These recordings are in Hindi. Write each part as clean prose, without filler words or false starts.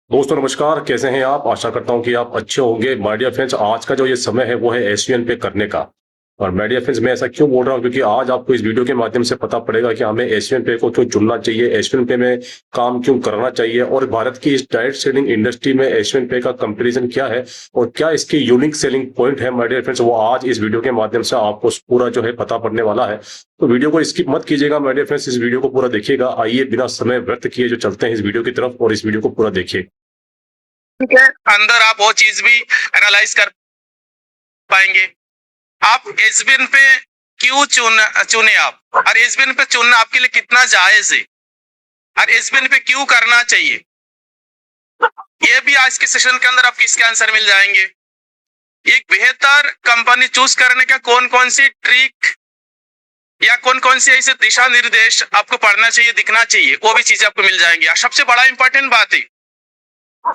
दोस्तों नमस्कार, कैसे हैं आप? आशा करता हूं कि आप अच्छे होंगे। माय डियर फ्रेंड्स, आज का जो ये समय है वो है एसवीएन पे करने का। और माय डियर फ्रेंड्स, मैं ऐसा क्यों बोल रहा हूं, क्योंकि आज आपको इस वीडियो के माध्यम से पता पड़ेगा कि हमें एसवीएन पे को क्यों चुनना चाहिए, एसवीएन पे में काम क्यों करना चाहिए, और भारत की इस डायरेक्ट सेलिंग इंडस्ट्री में एसवीएन पे का कंपेरिजन क्या है और क्या इसकी यूनिक सेलिंग पॉइंट है। माय डियर फ्रेंड्स, वो आज इस वीडियो के माध्यम से आपको पूरा जो है पता पड़ने वाला है। तो वीडियो को स्किप मत कीजिएगा माय डियर फ्रेंड्स, इस वीडियो को पूरा देखिएगा। आइए बिना समय व्यर्थ किए जो चलते हैं इस वीडियो की तरफ और इस वीडियो को पूरा देखिए। के अंदर आप वो चीज भी एनालाइज कर पाएंगे। आप एसबीएन पे क्यों चुने आप, और एसबीएन पे चुनना आपके लिए कितना जायज है, और एसबीएन पे क्यों करना चाहिए, ये भी आज के सेशन के अंदर आपको इसके आंसर मिल जाएंगे। एक बेहतर कंपनी चूज करने का कौन कौन सी ट्रिक या कौन कौन सी ऐसे दिशा निर्देश आपको पढ़ना चाहिए, दिखना चाहिए, वो भी चीजें आपको मिल जाएंगी। और सबसे बड़ा इंपॉर्टेंट बात है,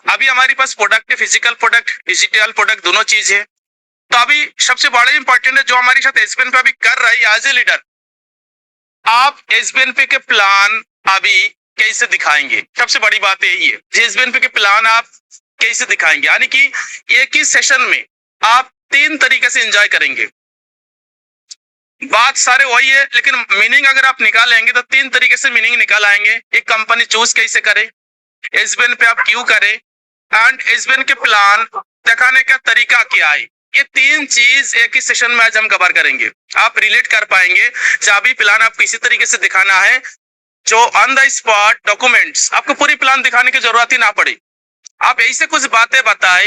अभी हमारे पास प्रोडक्ट है, फिजिकल प्रोडक्ट, डिजिटल प्रोडक्ट, दोनों चीज है। तो अभी सबसे बड़ा इंपॉर्टेंट है जो हमारे साथ एसबीएन पे अभी कर रहा है एज ए लीडर, आप एसबीएन पे के प्लान अभी कैसे दिखाएंगे। सबसे बड़ी बात यही है, एसबीएन पे के प्लान आप कैसे दिखाएंगे, यानी कि एक ही सेशन में आप 3 तरीके से एंजॉय करेंगे। बात सारे वही है, लेकिन मीनिंग अगर आप निकालेंगे तो 3 तरीके से मीनिंग निकाल आएंगे। एक कंपनी चूज कैसे करे, एसबीएन पे आप क्यों करें, एंड एसबीएन के प्लान दिखाने का तरीका क्या है। ये 3 चीज एक ही सेशन में आज हम कवर करेंगे। आप रिलेट कर पाएंगे जब भी प्लान आपको इसी तरीके से दिखाना है जो ऑन द स्पॉट डॉक्यूमेंट्स, आपको पूरी प्लान दिखाने की जरूरत ही ना पड़े। आप ऐसे कुछ बातें बताए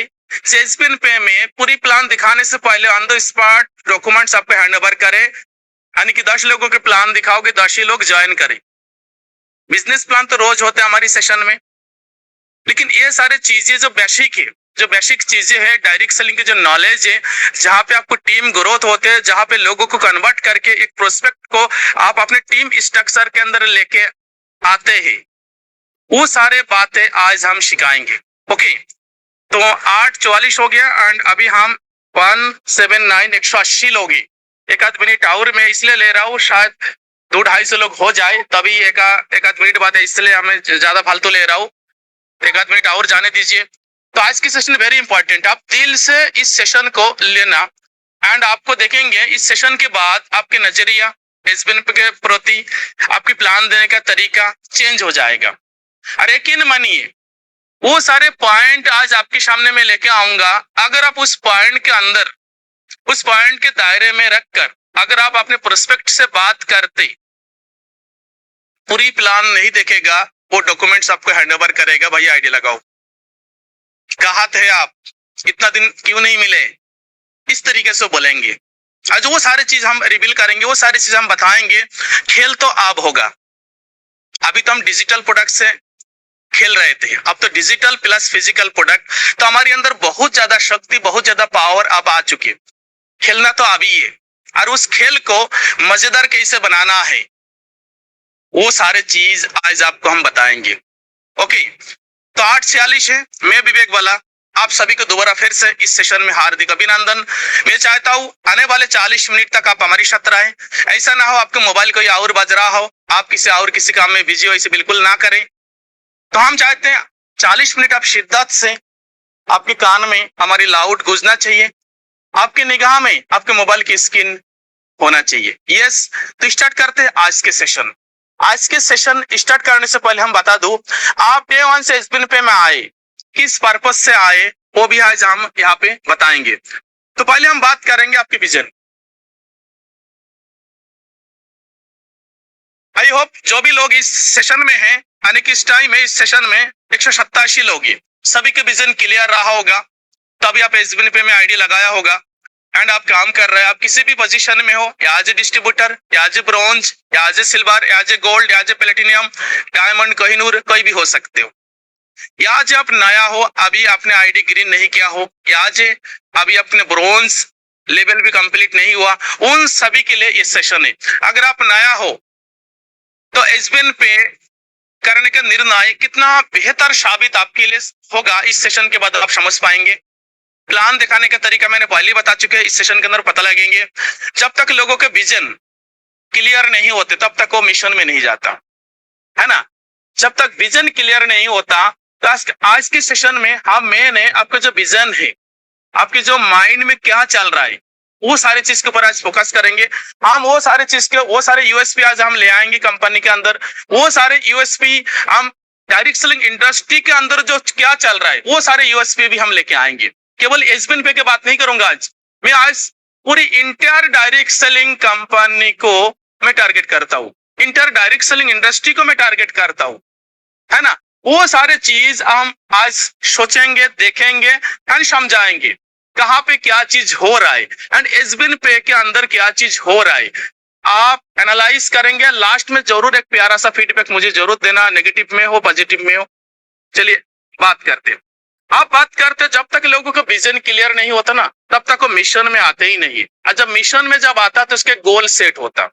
एसबीएन पे में पूरी प्लान दिखाने से पहले ऑन द स्पॉट डॉक्यूमेंट्स आपको हैंड ओवर करे, यानी कि 10 लोगों के प्लान दिखाओगे, 10 ही लोग ज्वाइन करें। बिजनेस प्लान तो रोज होते हैं हमारी सेशन में, लेकिन ये सारे चीजें जो बेसिक है, जो बेसिक चीजें हैं, डायरेक्ट सेलिंग की जो नॉलेज है, जहां पे आपको टीम ग्रोथ होते हैं, जहां पे लोगों को कन्वर्ट करके एक प्रोस्पेक्ट को आप अपने टीम स्ट्रक्चर के अंदर लेके आते हैं, वो सारे बातें आज हम सिखाएंगे। ओके, तो 8:44 हो गया एंड अभी हम 179 180 लोग हैं। एक आध मिनट और मैं इसलिए ले रहा हूँ, शायद 200-250 लोग हो जाए तभी एक आध मिनट बाद है, इसलिए हमें ज्यादा फालतू ले रहा हूँ। एक आध मिनट और जाने दीजिए। तो आज की सेशन वेरी इंपॉर्टेंट, आप दिल से इस सेशन को लेना, एंड आपको देखेंगे इस सेशन के बाद आपके नजरिया एसबीएन के प्रति, आपकी प्लान देने का तरीका चेंज हो जाएगा। और यकीन मानिए वो सारे पॉइंट आज आपके सामने मैं लेके आऊंगा। अगर आप उस पॉइंट के अंदर, उस पॉइंट के दायरे में रखकर अगर आप अपने प्रोस्पेक्ट से बात करते, पूरी प्लान नहीं देखेगा, वो डॉक्यूमेंट्स आपको हैंड ओवर करेगा, भाई आईडी लगाओ, कहाँ थे आप, इतना दिन क्यों नहीं मिले, इस तरीके से बोलेंगे। आज वो सारी चीज हम रिवील करेंगे, वो सारी चीज हम बताएंगे। खेल तो अब होगा, अभी तो हम डिजिटल प्रोडक्ट से खेल रहे थे, अब तो डिजिटल प्लस फिजिकल प्रोडक्ट, तो हमारे अंदर बहुत ज्यादा शक्ति, बहुत ज्यादा पावर अब आ चुकी है। खेलना तो अभी है, और उस खेल को मजेदार कैसे बनाना है, वो सारे चीज आज आपको हम बताएंगे। ओके, तो 8:46 है, मैं विवेक वाला आप सभी को दोबारा फिर से इस सेशन में हार्दिक अभिनंदन। मैं चाहता हूं आने वाले 40 मिनट तक आप हमारी साथ रहें। ऐसा ना हो आपके मोबाइल कोई और बज रहा हो, आप किसी काम में बिजी हो, इसे बिल्कुल ना करें। तो हम चाहते हैं 40 मिनट आप शिद्दत से, आपके कान में हमारी लाउड गूंजना चाहिए, आपकी निगाह में आपके मोबाइल की स्क्रीन होना चाहिए। यस, तो स्टार्ट करते हैं आज के सेशन। आज के सेशन स्टार्ट करने से पहले हम बता दूं, आप डे 1 से एसबीएन पे में आए, किस पर्पस से आए, वो भी आज हम यहाँ पे बताएंगे। तो पहले हम बात करेंगे आपके विजन। आई होप जो भी लोग इस सेशन में हैं, यानी कि इस टाइम है, इस सेशन में 187 लोग हैं, सभी के विजन क्लियर रहा होगा, तभी आप एसबीएन पे में आईडी लगाया होगा एंड आप काम कर रहे हैं। आप किसी भी पोजीशन में हो, या एज ए डिस्ट्रीब्यूटर, या एज ए ब्रॉन्ज, या एज ए सिल्वर, या एज ए गोल्ड, या as a platinum, diamond, Kohinoor, कोई भी हो सकते हो। या आज आप नया हो, अभी आपने आईडी ग्रीन नहीं किया हो, या आज अभी अपने ब्रॉन्ज लेवल भी कंप्लीट नहीं हुआ, उन सभी के लिए ये सेशन है। अगर आप नया हो तो एसबीएन पे करने का निर्णय कितना बेहतर साबित आपके लिए होगा, इस सेशन के बाद आप समझ पाएंगे। प्लान दिखाने का तरीका मैंने पहले बता चुके हैं, इस सेशन के अंदर पता लगेंगे। जब तक लोगों के विजन क्लियर नहीं होते तब तक वो मिशन में नहीं जाता, है ना। जब तक विजन क्लियर नहीं होता तो आज के सेशन में हम मेन है आपका जो विजन है, आपके जो माइंड में क्या चल रहा है, वो सारे चीज के ऊपर आज फोकस करेंगे हम। वो सारे चीज के वो सारे यूएसपी आज हम ले आएंगे कंपनी के अंदर। वो सारे यूएसपी हम डायरेक्ट सेलिंग इंडस्ट्री के अंदर जो क्या चल रहा है वो सारे यूएसपी भी हम लेके आएंगे। केवल एसबीएन पे की बात नहीं करूंगा आज मैं। आज पूरी इंटायर डायरेक्ट सेलिंग कंपनी को मैं टारगेट करता हूँ, इंटायर डायरेक्ट सेलिंग इंडस्ट्री को मैं टारगेट करता हूँ, है ना। वो सारे चीज हम आज सोचेंगे, देखेंगे एंड समझाएंगे कहाँ पे क्या चीज हो रहा है एंड एसबीएन पे के अंदर क्या चीज हो रहा है। आप एनालाइज करेंगे, लास्ट में जरूर एक प्यारा सा फीडबैक मुझे जरूर देना, नेगेटिव में हो पॉजिटिव में हो। चलिए बात करते हैं। आप बात करते जब तक लोगों का विजन क्लियर नहीं होता ना तब तक वो मिशन में आते ही नहीं है। और जब मिशन में जब आता तो उसके गोल सेट होता,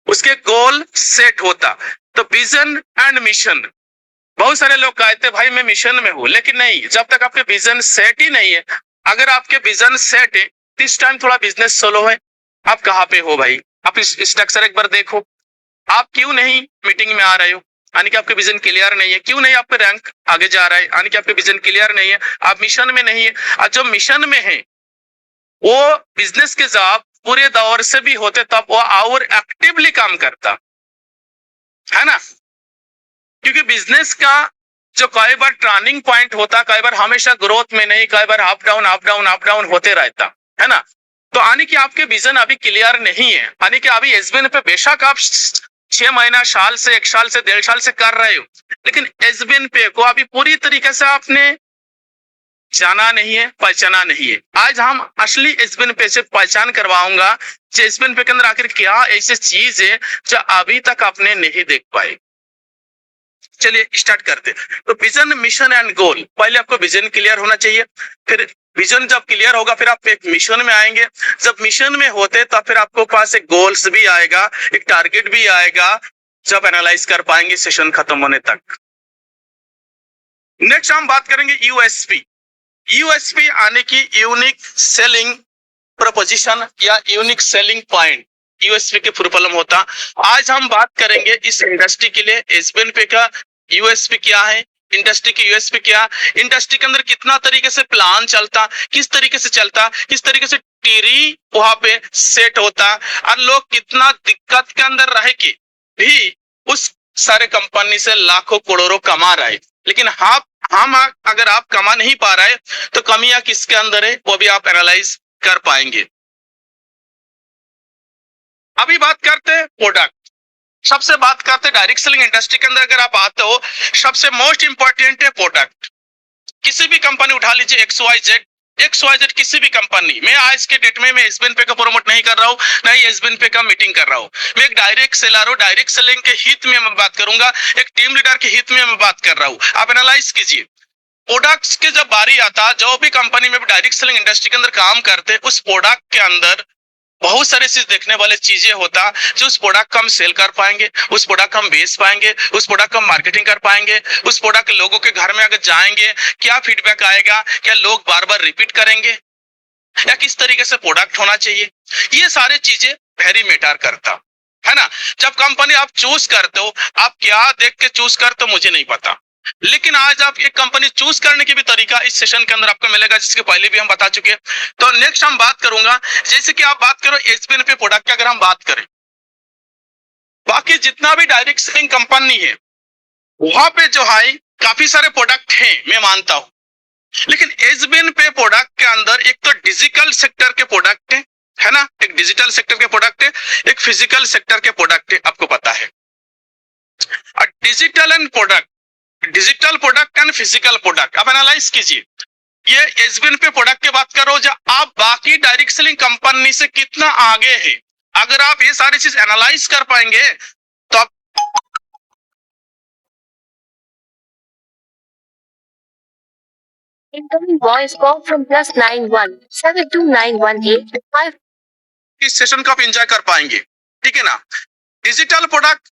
उसके गोल सेट होता। तो विजन एंड मिशन, बहुत सारे लोग कहते भाई मैं मिशन में हूं, लेकिन नहीं, जब तक आपके विजन सेट ही नहीं है। अगर आपके विजन सेट है इस टाइम थोड़ा बिजनेस स्लो है। आप कहाँ पे हो भाई, आप इस स्ट्रक्चर एक बार देखो। आप क्यों नहीं मीटिंग में आ रहे हो, यानी कि आपके विजन क्लियर नहीं है। क्यों नहीं आपका रैंक आगे जा रहा है, यानी कि आपके विजन क्लियर नहीं है, आप मिशन में नहीं है। और जो मिशन में है वो बिजनेस के जॉब पूरे दौर से भी होते तब वो और एक्टिवली काम करता, है ना। क्योंकि बिजनेस का जो कई बार टर्निंग पॉइंट होता, कई बार हमेशा ग्रोथ में नहीं, कई बार up down up down up down होते रहता, है ना। तो यानी कि आपके विजन अभी क्लियर नहीं है, यानी कि अभी एसबीएन पे बेशक आप 6 महीना, साल से, 1 साल से, 1.5 साल से कर रहे हो, लेकिन एसबीएन पे को अभी पूरी तरीके से आपने जाना नहीं है, पहचाना नहीं है। आज हम असली एसबीएन पे से पहचान करवाऊंगा कि एसबीएन पे के अंदर आखिर क्या ऐसी चीज है जो अभी तक आपने नहीं देख पाए। चलिए स्टार्ट करते। तो विजन, मिशन एंड गोल, पहले आपको विजन क्लियर होना चाहिए, फिर विजन जब क्लियर होगा फिर आप एक मिशन में आएंगे। जब मिशन में होते तो फिर आपको पास एक गोल्स भी आएगा, एक टारगेट भी आएगा, जब एनालाइज कर पाएंगे सेशन खत्म होने तक। नेक्स्ट हम बात करेंगे यूएसपी। यूएसपी आने की यूनिक सेलिंग प्रोपोजिशन या यूनिक सेलिंग पॉइंट, यूएसपी के फुल फॉर्म होता। आज हम बात करेंगे इस इंडस्ट्री के लिए एसबीएन पे का यूएसपी क्या है, इंडस्ट्री की यूएसपी क्या, इंडस्ट्री के अंदर कितना तरीके से प्लान चलता, किस तरीके से चलता, किस तरीके से टीरी वहां पे सेट होता, और लोग कितना दिक्कत के अंदर रहे कि भी उस सारे कंपनी से लाखों करोड़ों कमा रहे। लेकिन हम अगर आप कमा नहीं पा रहे तो कमियां किसके अंदर है वो भी आप एनालाइज कर पाएंगे। अभी बात करते हैं प्रोडक्ट। सबसे बात करते हैं डायरेक्ट सेलिंग इंडस्ट्री के अंदर अगर आप आते हो, सबसे मोस्ट इंपॉर्टेंट है प्रोडक्ट। किसी भी कंपनी उठा लीजिए, एक्सवाईजेड किसी भी कंपनी, मैं आज के डेट में मैं एसबीएन पे का प्रमोट नहीं कर रहा हूँ, नहीं एसबीएन पे का मीटिंग कर रहा हूँ। मैं एक डायरेक्ट सेलर हूँ, डायरेक्ट सेलिंग के हित में मैं बात करूंगा, एक टीम लीडर के हित में मैं बात कर रहा हूँ। आप एनालाइज कीजिए, प्रोडक्ट्स के जब बारी आता, जो भी कंपनी में डायरेक्ट सेलिंग इंडस्ट्री के अंदर काम करते, उस प्रोडक्ट के अंदर बहुत सारे चीज देखने वाले चीजें होता जो उस प्रोडक्ट को हम सेल कर पाएंगे, उस प्रोडक्ट को हम बेच पाएंगे, उस प्रोडक्ट को हम मार्केटिंग कर पाएंगे, उस प्रोडक्ट लोगों के घर में अगर जाएंगे क्या फीडबैक आएगा, क्या लोग बार बार रिपीट करेंगे, या किस तरीके से प्रोडक्ट होना चाहिए। ये सारे चीजें वेरी मैटर करता, है ना। जब कंपनी आप चूज करते हो, आप क्या देख के चूज करते हो मुझे नहीं पता, लेकिन आज आप एक कंपनी चूज करने की भी तरीका इस सेशन के अंदर आपको मिलेगा, जिसके पहले भी हम बता चुके हैं। तो नेक्स्ट हम बात करूंगा, जैसे कि आप बात करो एसबीएन पे प्रोडक्ट की अगर हम बात करें, बाकी जितना भी डायरेक्ट सेलिंग कंपनी है वहां पे जो है काफी सारे प्रोडक्ट हैं, मैं मानता हूं, लेकिन एसबीएन पे प्रोडक्ट के अंदर एक तो डिजिटल सेक्टर के प्रोडक्ट है ना, एक डिजिटल सेक्टर के प्रोडक्ट है, एक फिजिकल सेक्टर के प्रोडक्ट है, आपको पता है। और digital product and physical product आप एनालाइज कीजिए। ये एसबीएन पे प्रोडक्ट की बात करो, जो आप बाकी डायरेक्ट सेलिंग कंपनी से कितना आगे है, अगर आप ये सारी चीज एनालाइज कर पाएंगे तो आप Incoming voice call from +91 72918 इस सेशन को आप एंजॉय कर पाएंगे, ठीक है ना। डिजिटल प्रोडक्ट,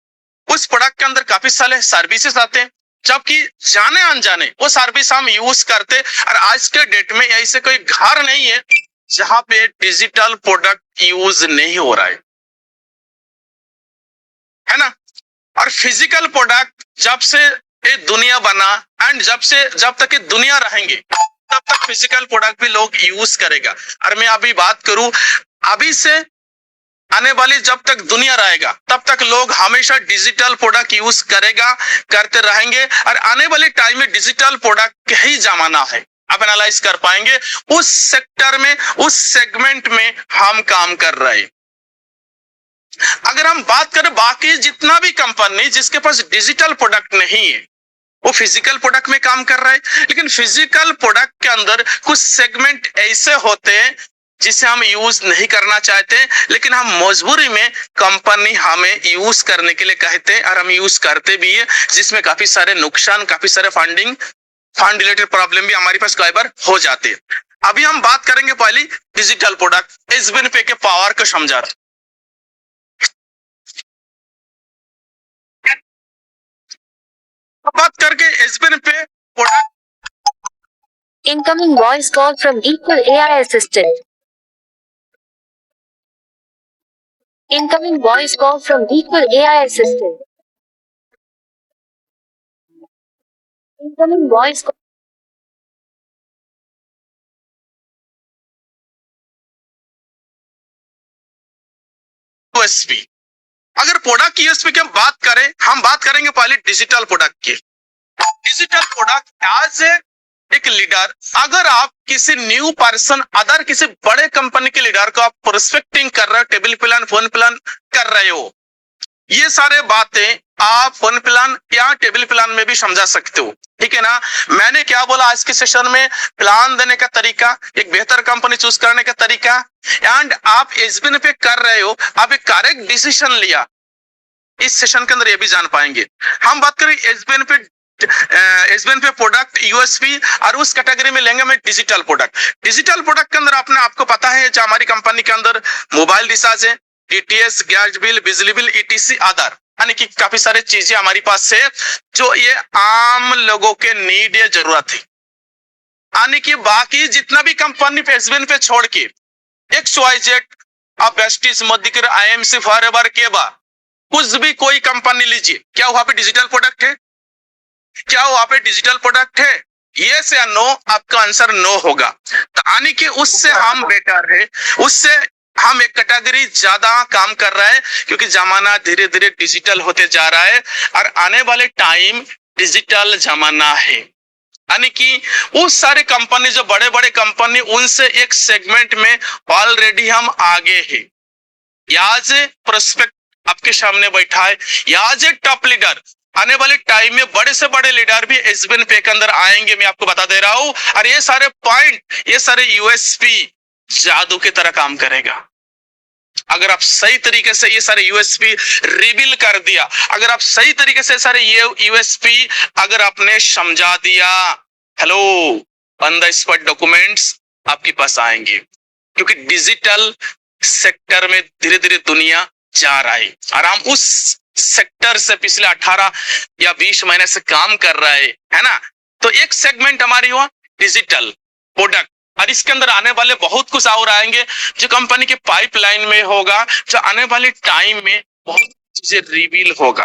उस प्रोडक्ट के अंदर काफी सारे सर्विसेज आते हैं, जबकि जाने अनजाने वो सर्विस हम यूज करते, और आज के डेट में ऐसे कोई घर नहीं है जहां पे डिजिटल प्रोडक्ट यूज नहीं हो रहा है ना। और फिजिकल प्रोडक्ट जब से ये दुनिया बना, एंड जब तक ये दुनिया रहेंगे तब तक फिजिकल प्रोडक्ट भी लोग यूज करेगा। और मैं अभी बात करूं, अभी से आने वाली जब तक दुनिया रहेगा तब तक लोग हमेशा डिजिटल प्रोडक्ट यूज करते रहेंगे, और आने वाले टाइम में डिजिटल प्रोडक्ट ही जमाना है। आप एनालाइज कर पाएंगे उस सेक्टर में, उस सेगमेंट में हम काम कर रहे हैं। अगर हम बात करें बाकी जितना भी कंपनी जिसके पास डिजिटल प्रोडक्ट नहीं है वो फिजिकल प्रोडक्ट में काम कर रहा है, लेकिन फिजिकल प्रोडक्ट के अंदर कुछ सेगमेंट ऐसे होते हैं जिसे हम यूज नहीं करना चाहते, लेकिन हम मजबूरी में कंपनी हमें यूज करने के लिए कहते हैं और हम यूज करते भी है, जिसमें काफी सारे नुकसान, काफी सारे फंड रिलेटेड प्रॉब्लम भी हमारे पास कई बार हो जाते हैं। अभी हम बात करेंगे पहले डिजिटल प्रोडक्ट एसबीएन पे के पावर को समझा रहा। बात करके एसबीएन पे product. Incoming voice call from Equal AI Assistant. Incoming voice call from Equal AI Assistant. Incoming voice call. USP. अगर प्रोडक्ट की यूएसपी की बात करें, हम बात करेंगे पहले डिजिटल प्रोडक्ट की। डिजिटल प्रोडक्ट एज एक लीडर, अगर आप किसी न्यू पर्सन, अदर किसी बड़े कंपनी के लीडर को आप प्रोस्पेक्टिंग कर रहे हो, टेबल प्लान, फोन प्लान कर रहे हो, ये सारे बातें आप फोन प्लान या टेबल प्लान में भी समझा सकते हो, ठीक है ना। मैंने क्या बोला आज के सेशन में, प्लान देने का तरीका, एक बेहतर कंपनी चूज करने का तरीका, एंड आप एसबीएन पे कर रहे हो, आप एक करेक्ट डिसीजन लिया, इस सेशन के अंदर ये भी जान पाएंगे। हम बात करें एसबीएन पे प्रोडक्ट यूएसपी, और उस कैटेगरी में लेंगे मैं डिजिटल प्रोडक्ट। डिजिटल प्रोडक्ट के अंदर आपको पता है जो हमारी कंपनी के अंदर मोबाइल रिचार्ज है, डीटीएच, गैस बिल, बिजली बिल, ईटीसी, आधार, यानी कि काफी सारे चीजें हमारी पास है जो ये आम लोगों के नीड या जरूरत है। यानी कि बाकी जितना भी कंपनी पे एसबीएन पे छोड़ के XYZ, आप वेस्टिज, मध्यकर, आईएमसी, फॉरएवर, केबा, कुछ भी कोई कंपनी लीजिए, क्या वहां पे डिजिटल प्रोडक्ट है? क्या वहां पे डिजिटल प्रोडक्ट है? यस या नो? आपका आंसर नो होगा। तो यानी कि उससे हम बेटर है, उससे हम एक कैटेगरी ज्यादा काम कर रहे हैं, क्योंकि जमाना धीरे धीरे डिजिटल होते जा रहा है और आने वाले टाइम डिजिटल जमाना है। यानी कि उस सारे कंपनी जो बड़े बड़े कंपनी, उनसे एक सेगमेंट में ऑलरेडी हम आगे हैं। याज प्रोस्पेक्ट आपके सामने बैठा है, याज ए टॉप लीडर, आने वाले टाइम में बड़े से बड़े लीडर भी एसबीएन पे के अंदर आएंगे, मैं आपको बता दे रहा हूं। और ये सारे पॉइंट, ये सारे यूएसपी जादू की तरह काम करेगा। अगर आप सही तरीके से ये सारे यूएसपी रिवील कर दिया, अगर आप सही तरीके से सारे ये यूएसपी अगर आपने समझा दिया, hello, on the spot documents आपके पास आएंगे, क्योंकि डिजिटल सेक्टर में धीरे धीरे दुनिया जा रहा है और हम उस सेक्टर से पिछले 18 या 20 महीने से काम कर रहे है ना। तो एक सेगमेंट हमारी हुआ डिजिटल प्रोडक्ट, और इसके अंदर आने वाले बहुत कुछ और आएंगे जो कंपनी के पाइपलाइन में होगा, जो आने वाले टाइम में बहुत चीजें रिवील होगा,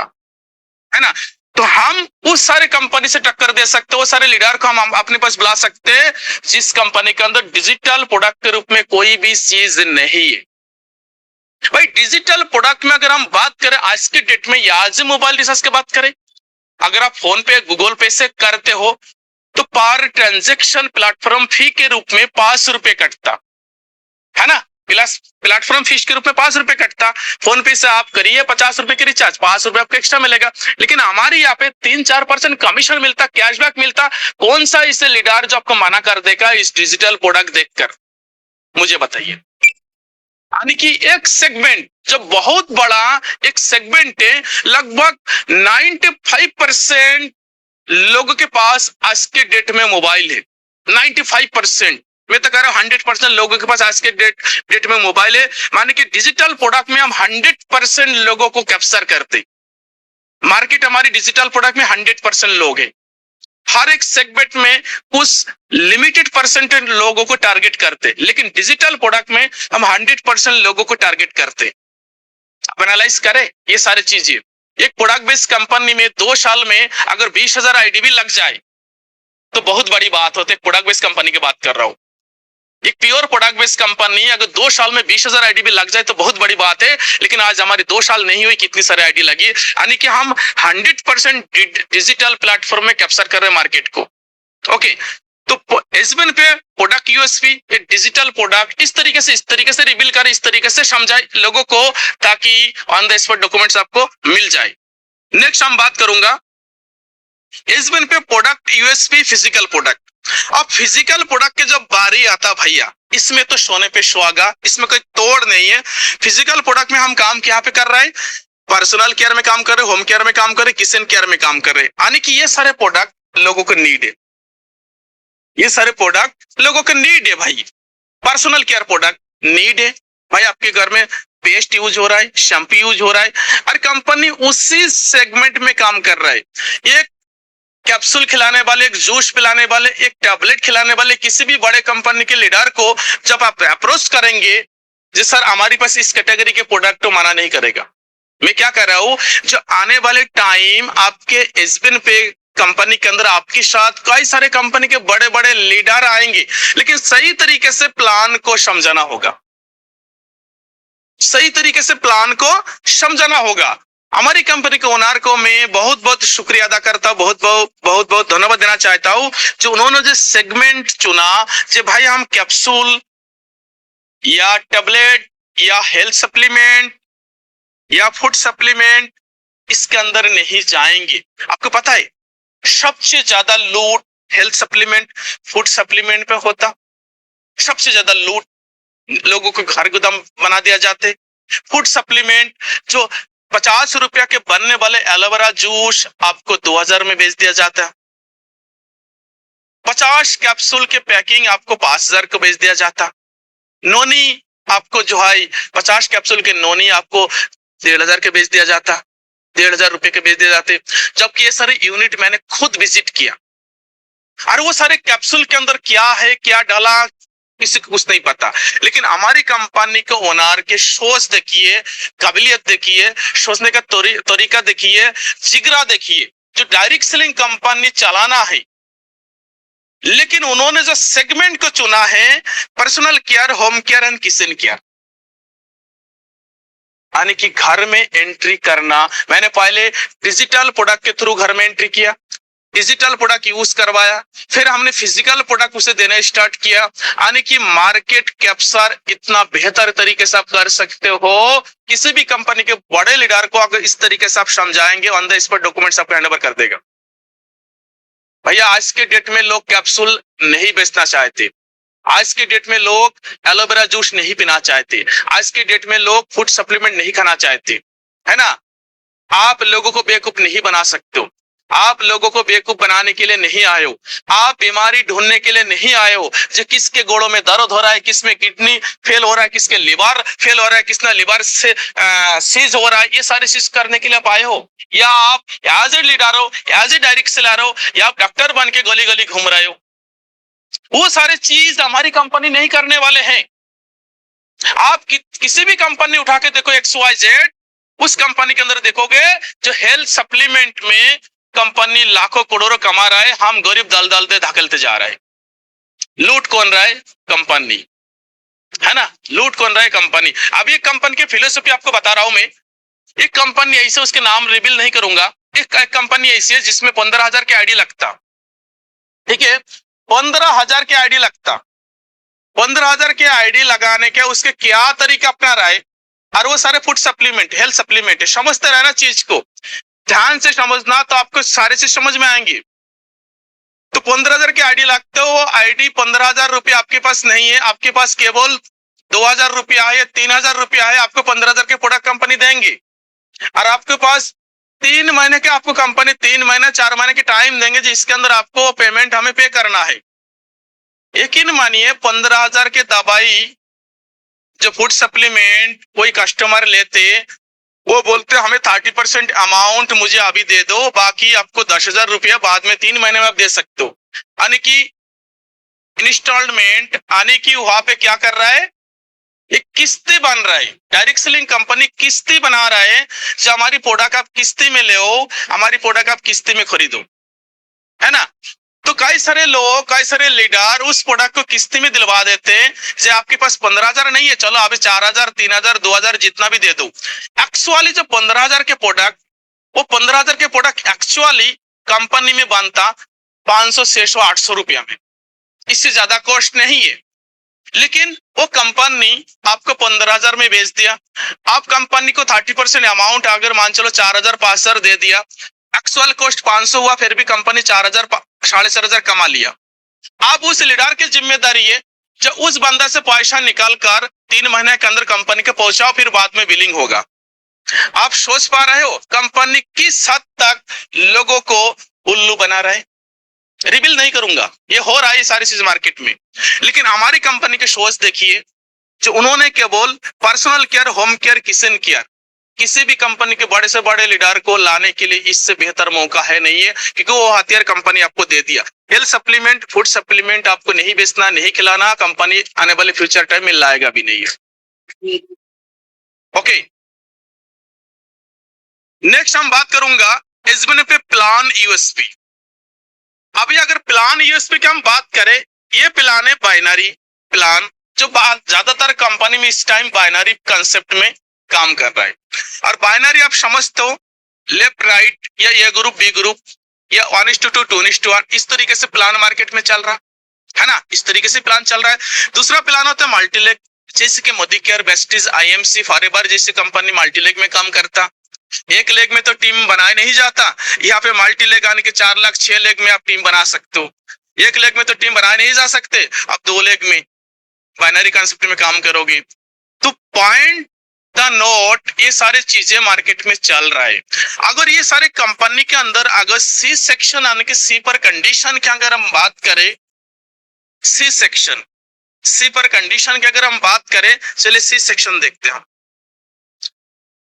है ना। तो हम उस सारे कंपनी से टक्कर दे सकते, वो सारे लीडर को हम अपने पास बुला सकते हैं जिस कंपनी के अंदर डिजिटल प्रोडक्ट के रूप में कोई भी चीज नहीं है। भाई डिजिटल प्रोडक्ट में अगर हम बात करें आज के डेट में, आज मोबाइल रिचार्ज की बात करें, अगर आप फोन पे, गूगल पे से करते हो तो पर ट्रांजैक्शन प्लेटफॉर्म फी के रूप में 5 रुपए कटता है ना। प्लेटफॉर्म फीस के रूप में 5 रुपए कटता। फोन पे से आप करिए 50 रुपए की रिचार्ज, 5 रुपए आपको एक्स्ट्रा मिलेगा। लेकिन हमारे यहाँ पे 3-4% कमीशन मिलता, कैशबैक मिलता। कौन सा इसे लीडर जो आपको मना कर देगा इस डिजिटल प्रोडक्ट देखकर, मुझे बताइए। यानी कि एक सेगमेंट जो बहुत बड़ा एक सेगमेंट है, लगभग 95% लोगों के पास आज के डेट में मोबाइल है। 95%, मैं तो कह रहा हूं 100% लोगों के पास आज के डेट में मोबाइल है। माने कि डिजिटल प्रोडक्ट में हम 100% लोगों को कैप्चर करते। मार्केट हमारी डिजिटल प्रोडक्ट में 100% लोग हैं। हर एक सेगमेंट में कुछ लिमिटेड परसेंटेज लोगों को टारगेट करते, लेकिन डिजिटल प्रोडक्ट में हम 100% लोगों को टारगेट करते। आप एनालाइज करें ये सारी चीजें। एक प्रोडक्ट बेस्ड कंपनी में 2 साल में अगर 20,000 आईडी भी लग जाए तो बहुत बड़ी बात होती है। प्रोडक्ट बेस्ड कंपनी की बात कर रहा हूं। एक प्योर प्रोडक्ट बेस्ड कंपनी अगर 2 साल में 20,000 आईडी भी लग जाए तो बहुत बड़ी बात है। लेकिन आज हमारी 2 साल नहीं हुई, कितनी सारी आईडी लगी, यानी कि हम 100% डिजिटल प्लेटफॉर्म में कैप्चर कर रहे हैं मार्केट को। ओके, तो एसबीएन पे प्रोडक्ट यूएसपी एक डिजिटल प्रोडक्ट इस तरीके से रिवील करे, इस तरीके से समझाए लोगों को, ताकि ऑन द स्पॉट डॉक्यूमेंट्स आपको मिल जाए। नेक्स्ट हम बात करूंगा एसबीएन पे प्रोडक्ट यूएसपी फिजिकल प्रोडक्ट। अब फिजिकल प्रोडक्ट के जब बारी आता भैया, इसमें तो सोने पे सुहागा, इसमें कोई तोड़ नहीं है। फिजिकल प्रोडक्ट में हम काम क्या पे कर रहे हैं, पर्सनल केयर में काम कर रहे, होम केयर में काम कर रहे, किचन केयर में काम कर रहे, यानी कि ये सारे प्रोडक्ट लोगों को नीड है। ये सारे प्रोडक्ट लोगों को नीड है भाई। पर्सनल केयर प्रोडक्ट नीड है भाई, आपके घर में पेस्ट यूज हो रहा है, शैम्पू यूज हो रहा है, और कंपनी उसी सेगमेंट में काम कर रहा है। एक कैप्सूल खिलाने वाले, एक जूस पिलाने वाले, एक टैबलेट खिलाने वाले किसी भी बड़े कंपनी के लीडर को जब आप अप्रोच करेंगे, जी सर हमारे पास इस कैटेगरी के प्रोडक्ट को मना नहीं करेगा। मैं क्या कर रहा हूं, जो आने वाले टाइम आपके एसबीएन पे कंपनी के अंदर आपके साथ कई सारे कंपनी के बड़े बड़े लीडर आएंगे, लेकिन सही तरीके से प्लान को समझाना होगा, सही तरीके से प्लान को समझाना होगा। हमारी कंपनी के ओनर को मैं बहुत बहुत शुक्रिया अदा करता हूं, बहुत बहुत धन्यवाद देना चाहता हूं, जो उन्होंने जो सेगमेंट चुना, जो भाई हम कैप्सूल या टैबलेट या हेल्थ सप्लीमेंट या फूड सप्लीमेंट इसके अंदर नहीं जाएंगे। आपको पता है सबसे ज्यादा लूट हेल्थ सप्लीमेंट, फूड सप्लीमेंट पे होता, सबसे ज्यादा लूट, लोगों को घर गोदाम बना दिया जाते। फूड सप्लीमेंट जो 50 रुपया के बनने वाले एलोवेरा जूस आपको 2000 में बेच दिया जाता है। 50 कैप्सूल के पैकिंग आपको 5000 को बेच दिया जाता। नोनी आपको जो है 50 कैप्सूल के नोनी आपको 1500 के बेच दिया जाता, 1500 रुपए के बेच दिए जाते। जबकि ये सारे यूनिट मैंने खुद विजिट किया, और वो सारे कैप्सूल के अंदर क्या है, क्या डाला, किसी को कुछ नहीं पता। लेकिन हमारी कंपनी के ओनर के सोच देखिए, काबिलियत देखिए, सोचने का तरीका देखिए, जिगरा देखिए। जो डायरेक्ट सेलिंग कंपनी चलाना है, लेकिन उन्होंने जो सेगमेंट को चुना है personal care, home care and kitchen care, यानी कि घर में एंट्री करना। मैंने पहले डिजिटल प्रोडक्ट के थ्रू घर में एंट्री किया, डिजिटल प्रोडक्ट यूज करवाया, फिर हमने फिजिकल प्रोडक्ट उसे देना स्टार्ट किया, यानी कि मार्केट कैप्चर इतना बेहतर तरीके से आप कर सकते हो। किसी भी कंपनी के बड़े लीडर को अगर इस तरीके से आप समझाएंगे, ऑन द स्पॉट डॉक्यूमेंट्स आपको हैंड ओवर कर देगा। भैया आज के डेट में लोग कैप्सूल नहीं बेचना चाहते, आज के डेट में लोग एलोवेरा जूस नहीं पीना चाहते, आज के डेट में लोग फूड सप्लीमेंट नहीं खाना चाहते, है ना। आप लोगों को बेवकूफ नहीं बना सकते हो, आप लोगों को बेवकूफ बनाने के लिए नहीं आए हो, आप बीमारी ढूंढने के लिए नहीं आए हो, जो किसके गोड़ों में दर्द हो रहा है, किसमें किडनी फेल हो रहा है, किसके लिवर फेल हो रहा है, किसने लिवर से सीज हो रहा है, ये सारी चीज करने के लिए आप आए हो। या आप एज ए लीडर हो, एज ए डायरेक्ट सेलर हो, या आप डॉक्टर बन के गली गली घूम रहे हो। वो सारे चीज हमारी कंपनी नहीं करने वाले हैं। आप किसी भी कंपनी उठा के देखो XYZ, उस कंपनी के अंदर देखोगे जो हेल्थ सप्लीमेंट में कंपनी लाखों करोड़ों कमा रहा है, हम गरीब दल दल दे धकेलते जा रहे हैं। लूट कौन रहा है, कंपनी, है ना। लूट कौन रहा है, कंपनी। अब ये कंपनी की फिलोसफी आपको बता रहा हूं मैं। एक कंपनी ऐसे, उसके नाम रिवील नहीं करूंगा, एक कंपनी ऐसी है जिसमें 15,000 के आईडी लगता, ठीक है, 15,000 के आईडी लगता। 15,000 के आईडी लगाने के उसके क्या तरीका अपना रहा है, और वो सारे फूड सप्लीमेंट, हेल्थ सप्लीमेंट है। समझते रहना चीज को, ध्यान से समझना, तो आपको सारे चीज समझ में आएंगी। तो 15,000 के आईडी लगते हो, वो आईडी 15,000 रुपया आपके पास नहीं है, आपके पास केवल 2,000 रुपया है, 3,000 रुपया है, आपको 15,000 के प्रोडक्ट कंपनी देंगे। और आपके पास 3 महीने के, आपको कंपनी 3 महीने 4 महीने के टाइम देंगे, जिसके अंदर आपको पेमेंट हमें पे करना है। यकीन मानिए 15,000 के दवाई जो फूड सप्लीमेंट कोई कस्टमर लेते, वो बोलते हमें 30% अमाउंट मुझे अभी दे दो, बाकी आपको 10,000 रुपया बाद में 3 महीने में आप दे सकते हो। यानी कि इंस्टॉलमेंट, यानी कि वहां पे क्या कर रहा है, ये किस्ती बन रहा है, डायरेक्ट सेलिंग कंपनी किस्ती बना रहा है, जो हमारी प्रोडक्ट आप किस्ती में ले, हमारी प्रोडक्ट आप किस्ती में खरीदो, है ना। तो कई सारे लोग, कई सारे लीडर उस प्रोडक्ट को किस्ती में दिलवा देते हैं, जो आपके पास 15,000 नहीं है, चलो अभी 4,000, 3,000, 2,000 जितना भी दे दो। एक्चुअली जो 15,000 के प्रोडक्ट, वो 15,000 के प्रोडक्ट एक्चुअली कंपनी में बनता 500, 600, 800 रुपया में, इससे ज्यादा कॉस्ट नहीं है। लेकिन वो कंपनी आपको 15,000 में बेच दिया। आप कंपनी को 30% अमाउंट अगर मान चलो 4,000, 5,000 दे दिया, एक्चुअल कॉस्ट 500 हुआ, फिर भी कंपनी 4,000, 4,500 कमा लिया। अब उस लीडर की जिम्मेदारी है जो उस बंदा से पैसा निकाल कर 3 महीने के अंदर कंपनी को पहुंचाओ, फिर बाद में बिलिंग होगा। आप सोच पा रहे हो कंपनी किस हद तक लोगों को उल्लू बना रहा है। रिवील नहीं करूंगा, ये हो रहा है ये सारी चीज मार्केट में। लेकिन हमारी कंपनी के शोज देखिए, जो उन्होंने केवल personal care, home care, kitchen care, किसी भी कंपनी के बड़े से बड़े लीडर को लाने के लिए इससे बेहतर मौका है नहीं है, क्योंकि वो हथियार कंपनी आपको दे दिया। हेल्थ सप्लीमेंट, फूड सप्लीमेंट आपको नहीं बेचना, नहीं खिलाना, कंपनी आने वाले फ्यूचर टाइम में लाएगा भी नहीं है। ओके, नेक्स्ट हम बात करूंगा एसबीएन पे प्लान यूएसपी। अभी अगर प्लान यूएसपी की हम बात करें, ये प्लान है बाइनरी प्लान, जो ज्यादातर कंपनी में इस टाइम बाइनरी कंसेप्ट में काम कर रहा है। और बाइनरी आप समझते हो, लेफ्ट राइट, या ए ग्रुप बी ग्रुप, या 1:2, 2:1, इस तरीके से प्लान मार्केट में चल रहा है ना, इस तरीके से प्लान चल रहा है। दूसरा प्लान होता है मल्टीलेग, जैसे कि Modi care, besties, IMC, forever जैसी कंपनी मल्टीलेग में काम करता। एक लेग में तो टीम बनाया नहीं जाता, यहाँ पे मल्टी लेग आने के 4 लाख 6 लेग में आप टीम बना सकते हो। एक लेग में तो टीम बनाए नहीं जा सकते, आप 2 लेग में बाइनरी कॉन्सेप्ट में काम करोगे। तो पॉइंट द नोट, ये सारे चीजें मार्केट में चल रहा है। अगर ये सारे कंपनी के अंदर अगर सी सेक्शन आने के, सी पर कंडीशन की अगर हम बात करें, सी सेक्शन, सी पर कंडीशन की अगर हम बात करें, चलिए सी सेक्शन देखते हैं।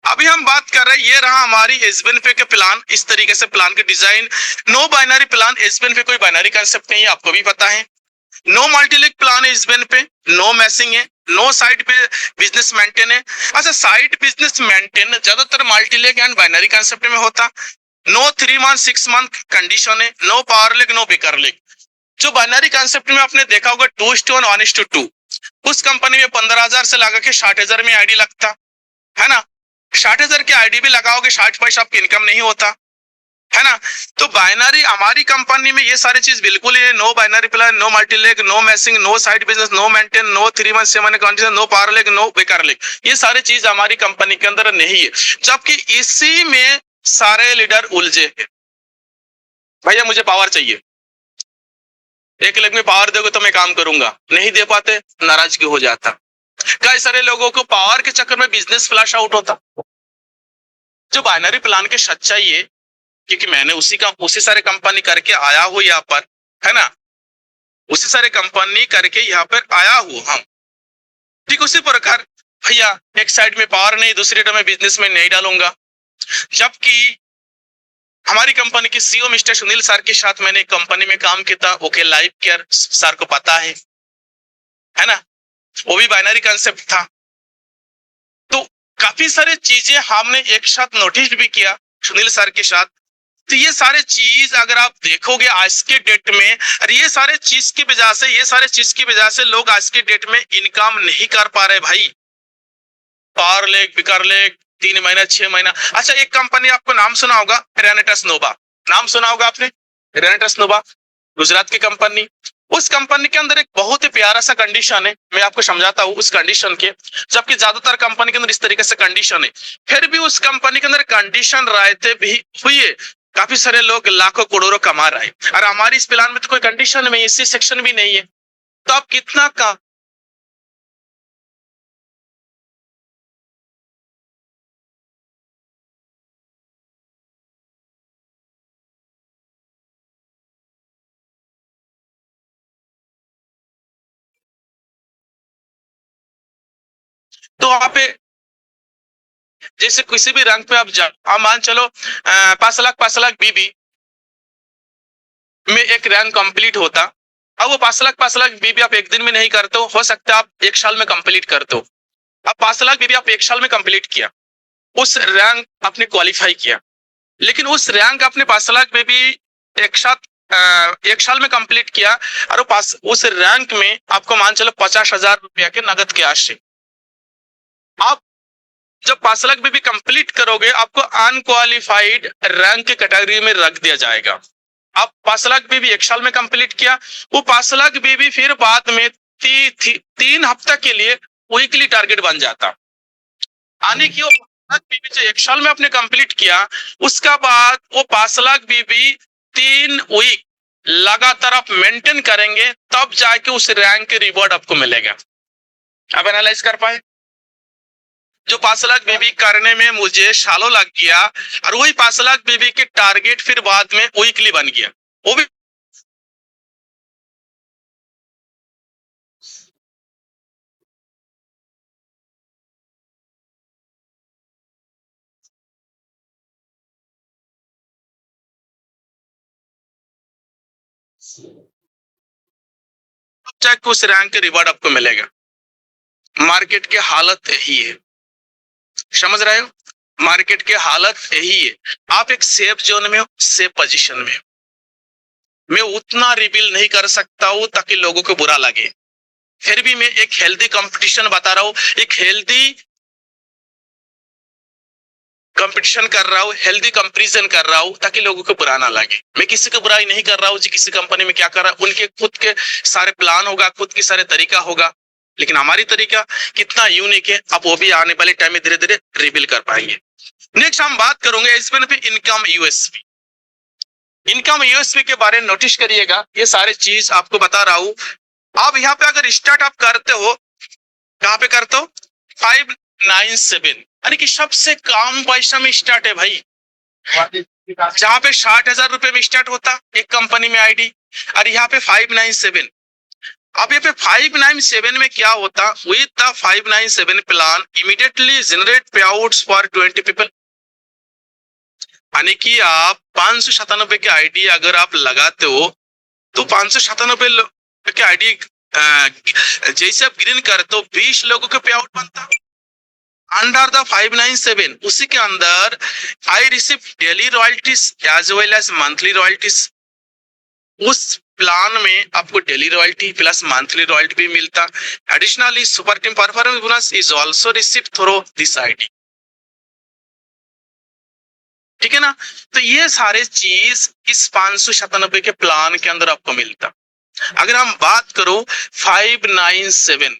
अभी हम बात कर रहे हैं, ये रहा हमारी एसबीएन पे के प्लान, इस तरीके से प्लान के design. No binary plan, SBN पे कोई बाइनरी कंसेप्ट नहीं है, आपको भी पता है। नो मल्टीलेग प्लान है एसबीएन पे, नो मैसिंग है, नो साइड पे बिजनेस मेंटेन है। अच्छा, साइड बिजनेस मेंटेन ज्यादातर मल्टीलेग एंड बाइनरी कंसेप्ट में होता। नो 3 मंथ 6 मंथ कंडीशन है, no power leg, no weaker leg. जो बाइनरी कंसेप्ट में आपने देखा होगा 2:1, 1:2, उस कंपनी में 15,000 से लगा के 60,000 में आईडी लगता है ना। 60,000 की आईडी भी लगाओगे, 60 पैसा आपकी इनकम नहीं होता है ना। तो बाइनरी हमारी कंपनी में ये सारी चीज बिल्कुल ही है। No binary plan, no multileg, no matching, no side business, no maintain, no 3 month 6 month condition, no power leg, no बेकार लेग, ये सारी चीज हमारी कंपनी के अंदर नहीं है। जबकि इसी में सारे लीडर उलझे हैं। भैया मुझे पावर चाहिए, एक लेग में पावर दोगे तो मैं काम करूंगा, नहीं दे पाते नाराजगी हो जाता। कई सारे लोगों को पावर के चक्कर में बिजनेस फ्लैश आउट होता। जो बाइनरी प्लान की सच्चाई है, क्योंकि मैंने उसी सारे कंपनी करके आया हूं यहाँ पर, है ना, उसी सारे कंपनी करके यहाँ पर आया हूं हम। ठीक उसी प्रकार भैया एक साइड में पावर नहीं, दूसरी साइड में बिजनेस में नहीं डालूंगा। जबकि हमारी कंपनी के सीईओ मिस्टर सुनील सर के साथ मैंने कंपनी में काम किया था, ओके लाइफ केयर, सर को पता है ना, वो भी बाइनरी कंसेप्ट था। तो काफी सारे चीजें हमने एक साथ नोटिस भी किया सुनील सर के साथ। तो ये सारे चीज अगर आप देखोगे आज के डेट में, और ये सारे चीज की वजह से, ये सारे चीज की वजह से लोग आज के डेट में इनकम नहीं कर पा रहे भाई। पावर लेग, बिकर लेग, 3 महीना 6 महीना। अच्छा, एक कंपनी आपको नाम सुना होगा, रेनेटस नोवा, नाम सुना होगा आपने, रेनेटस नोवा, गुजरात की कंपनी। उस कंपनी के अंदर एक बहुत ही प्यारा सा कंडीशन है, मैं आपको समझाता हूँ उस कंडीशन के। जबकि ज्यादातर कंपनी के अंदर इस तरीके से कंडीशन है, फिर भी उस कंपनी के अंदर कंडीशन रहते भी हुए काफी सारे लोग लाखों करोड़ों कमा रहे हैं। और हमारी इस प्लान में तो कोई कंडीशन में इसी सेक्शन भी नहीं है, तो आप कितना का तो वहां पे जैसे किसी भी रंग पे आप जाओ, मान चलो 5 लाख बीबी में एक रैंक कंप्लीट होता। अब वो 5 लाख बीबी आप एक दिन में नहीं करते हो सकता है आप 1 साल में कंप्लीट करते हो। अब 5 लाख भी आप 1 साल में कंप्लीट किया, उस रैंक आपने क्वालिफाई किया, लेकिन उस रैंक आपने 5 लाख में भी एक साथ 1 साल में कंप्लीट किया, और उस रैंक में आपको मान चलो 50,000 रुपया के नगद के आशय। आप जब 5 लाख भी कंप्लीट करोगे, आपको अनक्वालिफाइड रैंक के कैटेगरी में रख दिया जाएगा। आप 5 लाख भी 1 साल में कंप्लीट किया, वो 5 लाख भी फिर बाद में 3 हफ्ता के लिए वीकली टारगेट बन जाता। आने की वो 5 लाख बीबी जो 1 साल में आपने कंप्लीट किया, उसका बाद वो 5 लाख बीबी 3 वीक लगातार आप मेंटेन करेंगे, तब जाके उस रैंक के रिवॉर्ड आपको मिलेगा। आप एनालाइज कर पाए? जो 5 लाख बीबी करने में मुझे सालों लग गया, और वही 5 लाख बीबी के टारगेट फिर बाद में वीकली बन गया, वो भी चेक उस रैंक के रिवॉर्ड आपको मिलेगा। मार्केट की हालत यही है, समझ रहे हो? मार्केट की हालत यही है। आप एक सेफ जोन में हो, सेफ पोजीशन में हो। मैं उतना रिवील नहीं कर सकता हूं ताकि लोगों को बुरा लगे, फिर भी मैं एक हेल्दी कंपटीशन बता रहा हूं, एक हेल्दी कंपटीशन कर रहा हूं, हेल्दी कंपैरिजन कर रहा हूं, ताकि लोगों को बुरा ना लगे। मैं किसी को बुराई नहीं कर रहा हूं जी किसी कंपनी में क्या कर रहा है, उनके खुद के सारे प्लान होगा, खुद के सारे तरीका होगा, लेकिन हमारी तरीका कितना यूनिक है, आप वो भी आने वाले टाइम में धीरे धीरे रिवील कर पाएंगे। नेक्स्ट हम बात करेंगे इसमें पे इनकम यूएसपी। इनकम यूएसपी के बारे में नोटिस करिएगा, ये सारे चीज आपको बता रहा हूं। आप यहाँ पे अगर स्टार्ट आप करते हो, कहां पे करते हो? 597, यानी कि सबसे कम पैसा में स्टार्ट है भाई, जहां पे 60,000 रुपए में स्टार्ट होता एक कंपनी में आईडी, और यहाँ पे 597। अब यहाँ पे 597 में क्या होता? With the 597 plan immediately generate पे आउट्स फॉर 20 पीपल, यानी कि आप 597 के आईडी अगर आप लगाते हो, तो 597 के आईडी जैसे आप ग्रीन करते हो 20 लोगों के पे आउट बनता अंडर द 597। उसी के अंदर I receive daily royalties as well as monthly royalties. उस प्लान में आपको daily royalty plus monthly royalty भी मिलता। Additionally super team performance bonus is also receive through this ID, ठीक है ना? तो ये सारे चीज इस 597 के प्लान के अंदर आपको मिलता। अगर हम बात करो 597,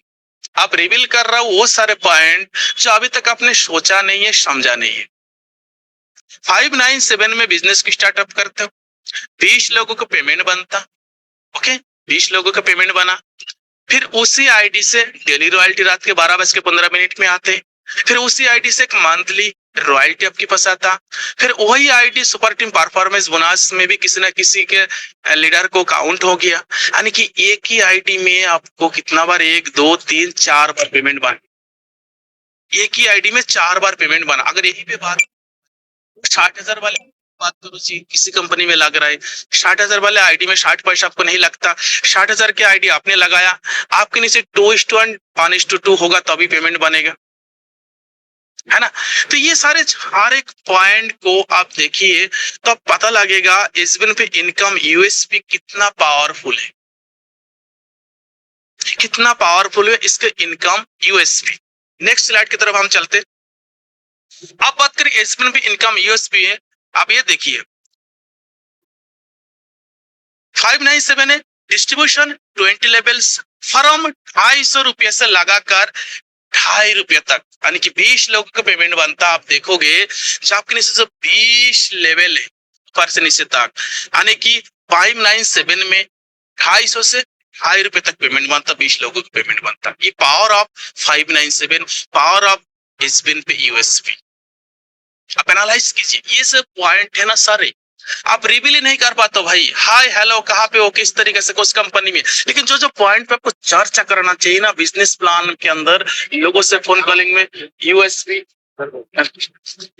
आप रिवील कर रहा हूं वो सारे पॉइंट जो अभी तक आपने सोचा नहीं है, समझा नहीं है। 597 में बिजनेस की स्टार्टअप करते हो, 20 लोगों को पेमेंट बनता, ओके, 20 लोगों का पेमेंट बना, फिर उसी आईडी से डेली रॉयल्टी रात के 12:15 में आते, फिर उसी आईडी से एक मंथली रॉयल्टी आपके पास आता, फिर वही ID super team performance bonus में भी किसी ना किसी के लीडर को काउंट हो गया, यानी कि एक ही आईडी में आपको कितना बार 1 2 3 4 बार पेमेंट बना, एक ही आईडी में 4 बार पेमेंट बना। अगर यही पे बात 60,000 वाले बात करो जी, किसी कंपनी में लग रहा है 60,000 वाले आईडी में 60 पैसा आपको नहीं लगता, 60,000 के आईडी आपने लगाया, आपके नीचे 2:1 5:2 होगा तभी पेमेंट बनेगा, है ना? तो ये सारे हर एक पॉइंट को आप देखिए तो आप पता लगेगा एसबीएन पे इनकम यूएसपी कितना पावरफुल है, कितना पावरफुल है इसके इनकम यूएसपी। नेक्स्ट स्लाइड की तरफ हम चलते। अब बात करें एसबीएन पे इनकम यूएसपी है, आप ये देखिए 597 है, डिस्ट्रीब्यूशन 20 लेवल्स, फर्म 250 रुपये से लगाकर 2.5 रुपये तक, यानी कि 20 लोगों का पेमेंट बनता। आप देखोगे जब आपके नीचे से 20 लेवल है ऊपर से नीचे तक, यानी कि 597 में 250 से 2.5 रुपये तक पेमेंट बनता, 20 लोगों का पेमेंट बनता। ये power of 597, power of SBN पे यूएसपी। आप एनालाइज कीजिए, ये सब पॉइंट है ना सारे, आप रिवील ही नहीं कर पाते भाई, हाय हेलो कहाँ पे हो, किस तरीके से कुछ कंपनी में, लेकिन जो जो पॉइंट पे आपको चर्चा करना चाहिए ना बिजनेस प्लान के अंदर, लोगों से फोन कॉलिंग में यूएसपी,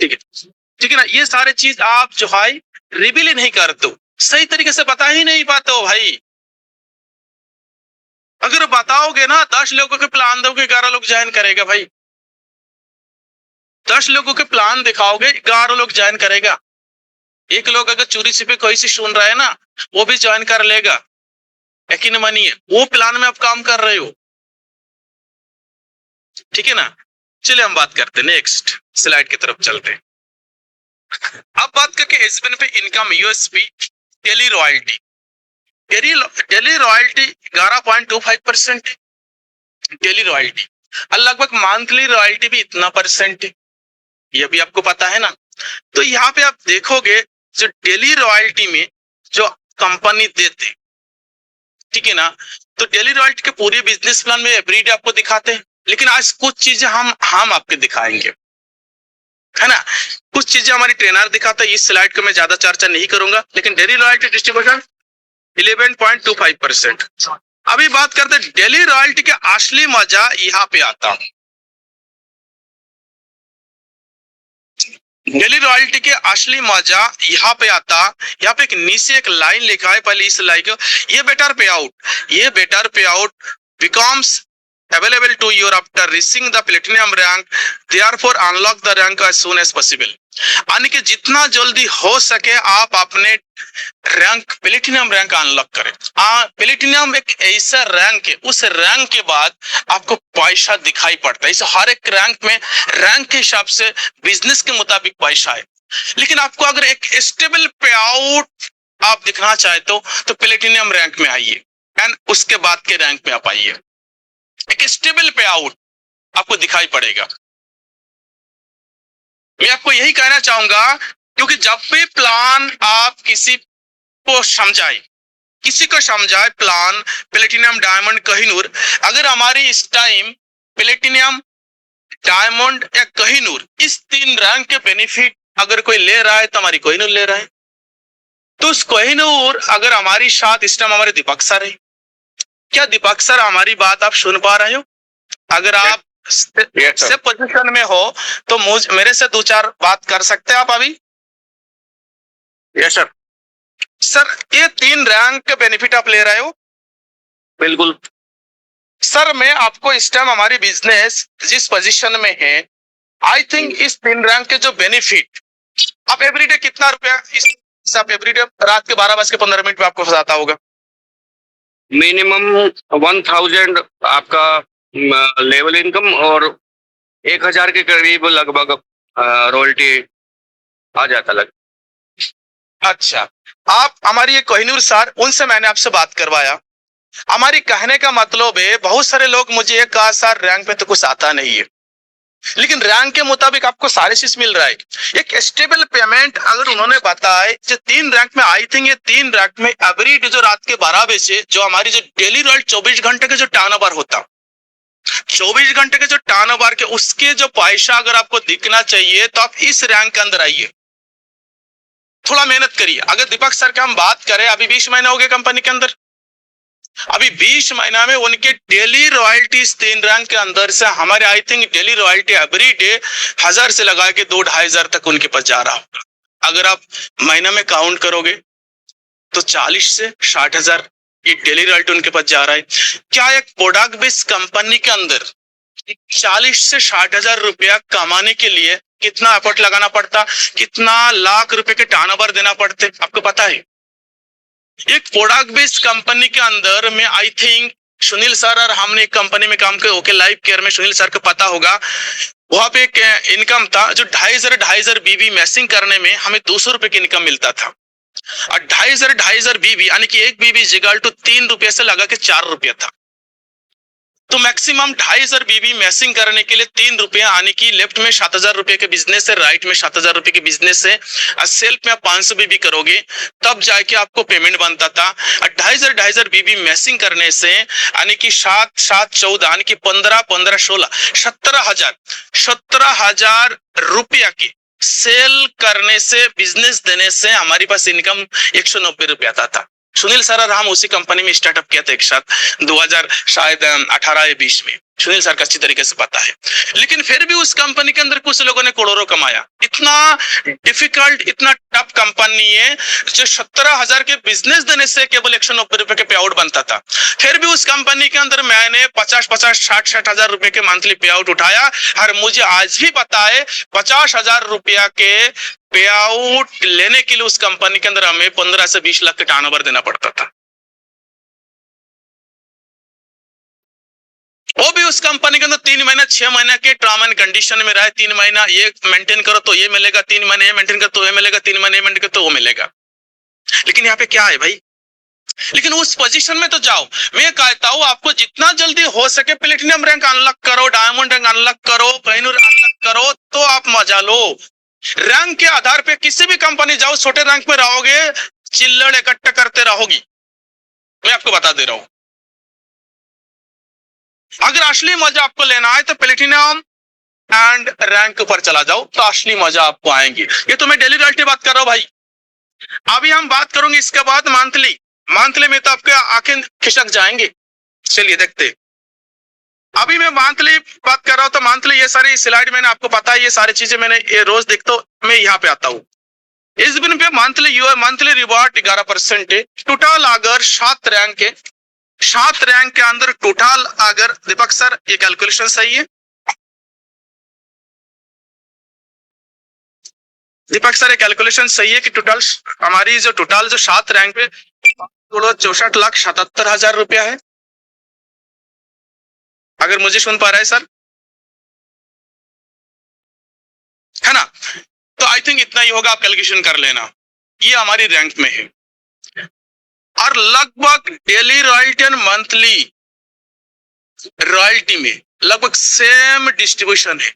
ठीक है ना, ये सारे चीज आप जो है रिवील ही नहीं करते हो, सही तरीके से बता ही नहीं पाते हो भाई। अगर बताओगे ना 10 लोगों के प्लान दोगे 11 लोग ज्वाइन करेगा भाई, 10 लोगों के प्लान दिखाओगे, 11 लोग ज्वाइन करेगा। एक लोग अगर चोरी छिपे कोई से सुन रहा है ना, वो भी ज्वाइन कर लेगा। यकीन मानिए, वो प्लान में आप काम कर रहे हो, ठीक है ना। चलिए हम बात करते हैं, नेक्स्ट स्लाइड की तरफ चलते हैं। अब बात करके एसबीएन पे income USP daily royalty. Daily royalty 11.25% है डेली रॉयल्टी, और लगभग मंथली रॉयल्टी भी इतना परसेंट है, ये भी आपको पता है ना। तो यहाँ पे आप देखोगे जो डेली रॉयल्टी में जो कंपनी देते, ठीक है ना, तो डेली रॉयल्टी के पूरे बिजनेस प्लान में एवरीडे आपको दिखाते हैं, लेकिन आज कुछ चीजें हम आपके दिखाएंगे, है ना। कुछ चीजें हमारी ट्रेनर दिखाता है, इस स्लाइड को मैं ज्यादा चर्चा नहीं करूंगा, लेकिन डेली रॉयल्टी डिस्ट्रीब्यूशन 11.25%। अभी बात करते हैं डेली रॉयल्टी का असली मजा यहाँ पे आता। डेली रॉयल्टी के असली मजा यहाँ पे आता। यहाँ पे एक नीचे एक लाइन लिखा है, पहले इस लाइन को, ये बेटर पे out becomes available to you after reaching the platinum rank, therefore unlock the rank as soon as possible। यानी कि जितना जल्दी हो सके आप अपने रैंक प्लेटिनम रैंक अनलॉक करें। प्लेटिनम एक ऐसा रैंक है, उस रैंक के बाद आपको पैसा दिखाई पड़ता है। इस हर एक रैंक में रैंक के हिसाब से बिजनेस के मुताबिक पैसा है, लेकिन आपको अगर एक स्टेबल पे आउट आप दिखना चाहे तो प्लेटिनम रैंक में आइए, एंड उसके बाद के रैंक में आप आइए, एक स्टेबल पे आउट आपको दिखाई पड़ेगा। मैं आपको यही कहना चाहूंगा, क्योंकि जब भी प्लान आप किसी को समझाए प्लान प्लेटिनम डायमंड कोहिनूर, अगर हमारी इस टाइम प्लेटिनम डायमंड या कोहिनूर इस 3 रैंक के बेनिफिट अगर कोई ले रहा है तो हमारी कोहिनूर ले रहा है। तो उस कोहिनूर अगर हमारी साथ इस टाइम हमारे दीपक सर है, क्या दीपक सर हमारी बात आप सुन पा रहे हो? अगर आप से पोजीशन में हो तो मेरे से 2-4 बात कर सकते हैं आप अभी। Yes sir. सर ये 3 रैंक के बेनिफिट आप ले रहे हो? बिल्कुल सर। मैं आपको इस टाइम हमारी बिजनेस जिस पोजीशन में है, आई थिंक इस 3 रैंक के जो बेनिफिट आप एवरीडे कितना रुपया इस आप एवरीडे रात के 12:15 पे आपको फंसाता होगा। मिनिमम 1000 आपका लेवल इनकम और 1000 के करीब लगभग रॉयल्टी आ जाता लग। अच्छा, आप हमारी ये कोहिनूर सर, उनसे मैंने आपसे बात करवाया। हमारी कहने का मतलब है, बहुत सारे लोग मुझे ये कहा सर रैंक पे तो कुछ आता नहीं है, लेकिन रैंक के मुताबिक आपको सारे चीज मिल रहा है। एक स्टेबल पेमेंट अगर उन्होंने बताया जो 3 रैंक में, आई थिंक ये 3 रैंक में एवरीडे जो रात के 12 बजे से जो हमारी जो डेली रॉयल 24 घंटे के जो टर्नओवर होता, 24 घंटे के जो टर्नओवर के उसके जो पैसा अगर आपको दिखना चाहिए तो आप इस रैंक के अंदर आइए, थोड़ा मेहनत करिए। अगर दीपक सर का हम बात करें, अभी 20 महीने हो गए कंपनी के अंदर, अभी 20 महीना में उनके डेली रॉयल्टी 3 रैंक के अंदर से हमारे I think daily royalty everyday 1000 से लगा के 2-2500 तक उनके पास जा रहा होगा। अगर आप महीना में काउंट करोगे तो 40 से 60,000 ये डेली रॉयल्टी उनके पास जा रहा है। क्या एक प्रोडक्ट बेस्ड कंपनी के अंदर 40 से 60,000 रुपया कमाने के लिए कितना एफर्ट लगाना पड़ता, कितना लाख रुपए के टर्नओवर देना पड़ते, आपको पता है? एक प्रोडक्ट बेस्ड कंपनी के अंदर में आई थिंक सुनील सर और हमने एक कंपनी में काम किया, ओके लाइफ केयर में, सुनील सर को पता होगा, वहां पे एक इनकम था जो 2,500 बीबी मैसिंग करने में हमें 200 रुपए की इनकम मिलता था, और 2,500 बीबी यानी कि एक बीबी जिगल टू 3 रुपये से लगा के 4 रुपया था। तो मैक्सिमम 2,500 बीबी मैसिंग करने के लिए 3 रुपया, यानी कि लेफ्ट में 7,000 रुपए के बिजनेस है, राइट में 7,000 रुपए के बिजनेस है, और सेल्फ में आप 500 बीबी करोगे तब जाके आपको पेमेंट बनता था। और 2,500 बीबी मैसिंग करने से यानी कि 7-7-14 यानी कि 15-15-16 17,000 रुपया के सेल करने से, बिजनेस देने से हमारे पास इनकम 190 रुपया आता था। सुनील सर और हम उसी कंपनी में स्टार्टअप किया था एक साथ 2018 या 20 में, सुनील सर को अच्छी तरीके से पता है। लेकिन फिर भी उस कंपनी के अंदर कुछ लोगों ने करोड़ों कमाया। इतना डिफिकल्ट, इतना टफ कंपनी है जो 17,000 के बिजनेस देने से केवल 190 रुपए के पे आउट बनता था। फिर भी उस कंपनी के अंदर मैंने 50-60 हजार रुपए के मंथली पे आउट उठाया। और मुझे आज भी पता है 50,000 रुपया के पे आउट लेने के लिए उस कंपनी के अंदर हमें 15 से 20 लाख का टर्नओवर देना पड़ता था। वो भी उस कंपनी के अंदर 3 महीना 6 महीना के टर्म एंड कंडीशन में रहे। 3 महीना ये मेंटेन करो तो ये मिलेगा, 3 महीने ये मेंटेन करो तो ये मिलेगा, 3 महीने मेंटेन करो तो वो मिलेगा। लेकिन यहाँ पे क्या है भाई, लेकिन उस पोजीशन में तो जाओ। मैं कहता हूं आपको जितना जल्दी हो सके प्लेटिनम रैंक अनलॉक करो, डायमंड रैंक अनलॉक करो, कोहिनूर अनलॉक करो, तो आप मजा लो। रैंक के आधार पे किसी भी कंपनी जाओ, छोटे रैंक में रहोगे, चिल्लड़ इकट्ठा करते रहोगी। मैं आपको बता दे रहा हूं। अगर असली मजा आपको लेना है तो प्लेटिनम एंड रैंक पर चला जाओ, तो असली मजा आपको आएंगी। ये तो मैं डेली रॉयल्टी बात कर रहा हूं भाई। अभी हम बात करूंगे इसके बाद मंथली में तो आपके आंखें खिसक जाएंगे। चलिए देखते। अभी मैं मंथली बात कर रहा हूं तो मंथली ये सारी स्लाइड मैंने आपको पता है, ये सारी चीजें मैंने ये रोज देखता हूं। मैं यहाँ पे आता हूँ। इस दिन पे मंथली रिवॉर्ड 11% है। टोटल अगर 7 रैंक है, 7 रैंक के अंदर टोटल अगर, दीपक सर ये कैलकुलेशन सही है? दीपक सर ये कैलकुलेशन सही है कि टोटल हमारी जो 7 रैंक पे 64,77,000 रुपया है? अगर मुझे सुन पा रहा है सर, है ना? तो आई थिंक इतना ही होगा, आप कैलकुलेशन कर लेना। ये हमारी रैंक में है और लगभग डेली रॉयल्टी और मंथली रॉयल्टी में लगभग सेम डिस्ट्रीब्यूशन है।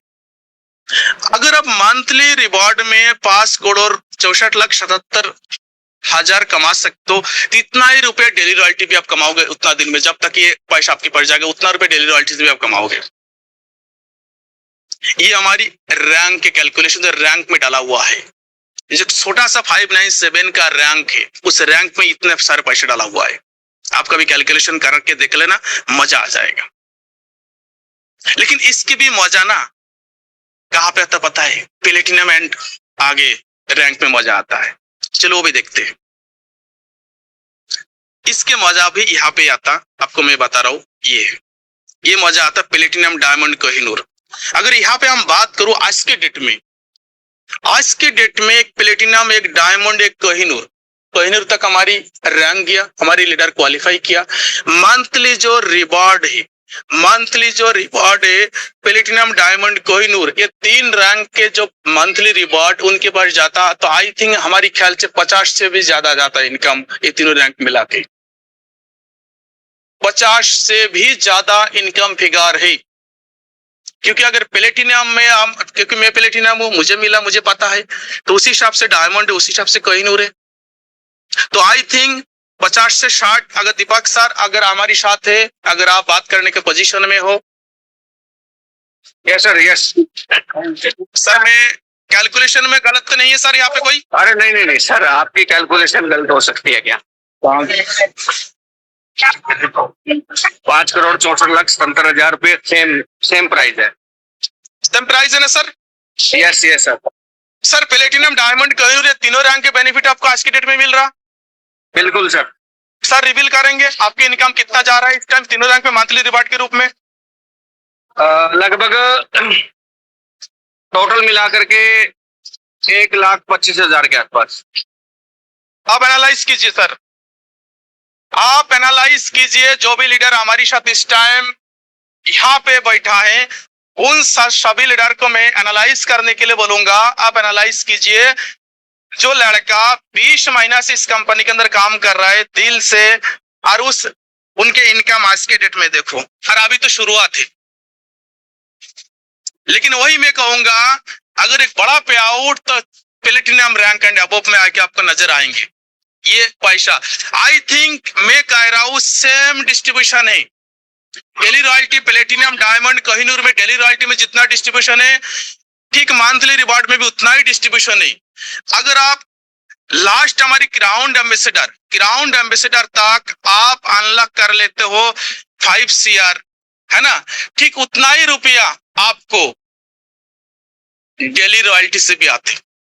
अगर आप मंथली रिवॉर्ड में 5,64,77,000 कमा सकते हो, तो इतना ही रुपए डेली रॉयल्टी भी आप कमाओगे उतना दिन में। जब तक ये पैसा आपकी पड़ जाएगा उतना रुपए डेली रॉयल्टी भी आप कमाओगे। ये हमारी रैंक के कैलकुलेशन रैंक में डाला हुआ है। ये जो छोटा सा 597 का रैंक है, उस रैंक में इतने सारे पैसे डाला हुआ है। आप कभी कैलकुलेशन करके देख लेना, मजा आ जाएगा। लेकिन इसकी भी मजा ना कहां पे आता पता है? प्लेटिनम एंड आगे रैंक में मजा आता है। चलो वो भी देखते हैं। इसके मजा भी यहाँ पे आता, आपको मैं बता रहा हूं। ये मजा आता प्लेटिनम, डायमंड, कोहिनूर। अगर यहाँ पे हम बात करूं आज के डेट में एक प्लेटिनम, एक डायमंड, एक कोहिनूर तक हमारी रैंक गया, हमारी लीडर क्वालिफाई किया। मंथली जो रिवॉर्ड है प्लेटिनम, डायमंड, कोहिनूर, ये 3 रैंक के जो मंथली रिवॉर्ड उनके पास जाता, तो आई थिंक हमारी ख्याल से 50 से भी ज्यादा जाता है इनकम, ये तीनों रैंक मिला के 50 से भी ज्यादा इनकम फिगर है। क्योंकि अगर प्लेटिनम में हम, क्योंकि मैं प्लेटिनम हूं, मुझे मिला, मुझे पता है, तो उसी हिसाब से डायमंड है, उसी हिसाब से कोहिनूर है। तो आई थिंक 50 से 60, अगर दीपक सर अगर हमारी साथ है, अगर आप बात करने के पोजीशन में हो। यस सर, यस सर मैं कैलकुलेशन में गलत तो नहीं है सर यहाँ पे कोई? अरे नहीं सर, आपकी कैलकुलेशन गलत हो सकती है क्या? 5,64,77,000 रुपये सेम प्राइस है। सेम प्राइस है ना sir? Yes sir. Sir platinum, diamond, Kohinoor, तीनों रैंक के बेनिफिट आपको आज की डेट में मिल रहा? बिल्कुल सर। सर रिवील करेंगे आपकी इनकम कितना जा रहा है इस टाइम तीनों रैंक में मंथली रिवॉर्ड के रूप में? लगभग टोटल मिलाकर के 1,25,000 के आसपास। आप एनालाइज कीजिए सर, आप एनालाइज कीजिए। जो भी लीडर हमारी साथ इस टाइम यहाँ पे बैठा है, उन सभी लीडर को मैं एनालाइज करने के लिए बोलूंगा। आप एनालाइज कीजिए। जो लड़का 20 महीना से इस कंपनी के अंदर काम कर रहा है दिल से, और उनके इनकम आज के डेट में देखो, और अभी तो शुरुआत है। लेकिन वही मैं कहूंगा, अगर एक बड़ा पे आउट तो प्लेटिनम रैंक एंड अबव में आके आपको नजर आएंगे ये पैसा। आई थिंक मैं कह रहा हूं सेम डिस्ट्रीब्यूशन है। Daily royalty, platinum, diamond, Kohinoor में डेली रॉयल्टी में जितना डिस्ट्रीब्यूशन है, ठीक मंथली रिवॉर्ड में भी उतना ही डिस्ट्रीब्यूशन है। अगर आप लास्ट हमारी ग्राउंड एम्बेसडर तक आप अनलॉक कर लेते हो 5 CR, है ना, ठीक उतना ही रुपया आपको डेली रॉयल्टी से भी आते,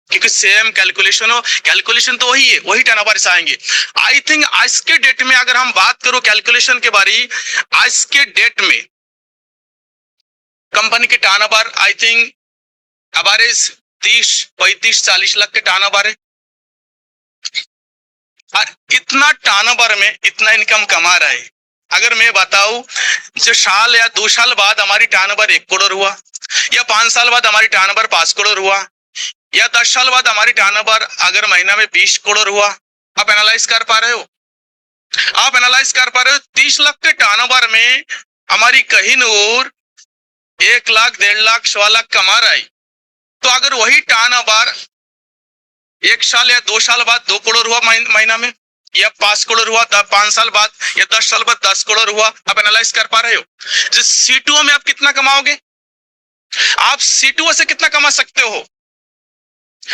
क्योंकि सेम कैलकुलेशन हो, कैलकुलेशन तो वही है, वही टर्नओवर से आएंगे। आई थिंक आज के डेट में अगर हम बात करो कैलकुलेशन के बारे, आज के डेट में कंपनी के turnover I think average 30, 35, 40 lakh के टर्नओवर है, और इतना टर्नओवर में इतना इनकम कमा रहा है। अगर मैं बताऊं, जो साल या 2 साल बाद हमारी टर्नओवर 1 करोड़ हुआ, या 5 साल बाद हमारी टर्नओवर 5 करोड़ हुआ, या 10 साल बाद हमारी टर्नओवर अगर महीना में 20 करोड़ हुआ, आप एनालाइज कर पा रहे हो? आप एनालाइज कर पा रहे हो? 30 लाख के टर्नओवर में हमारी कहीं नूर 1 लाख, 1.5 लाख, 1.25 लाख कमा रहा है, तो अगर वही टर्नओवर 1 साल या 2 साल बाद 2 करोड़ हुआ महीना में, या 5 करोड़ हुआ 5 साल बाद, या 10 साल बाद 10 करोड़ हुआ, आप एनालाइज कर पा रहे हो? जो C2O में आप कितना कमाओगे? आप C2O से कितना कमा सकते हो?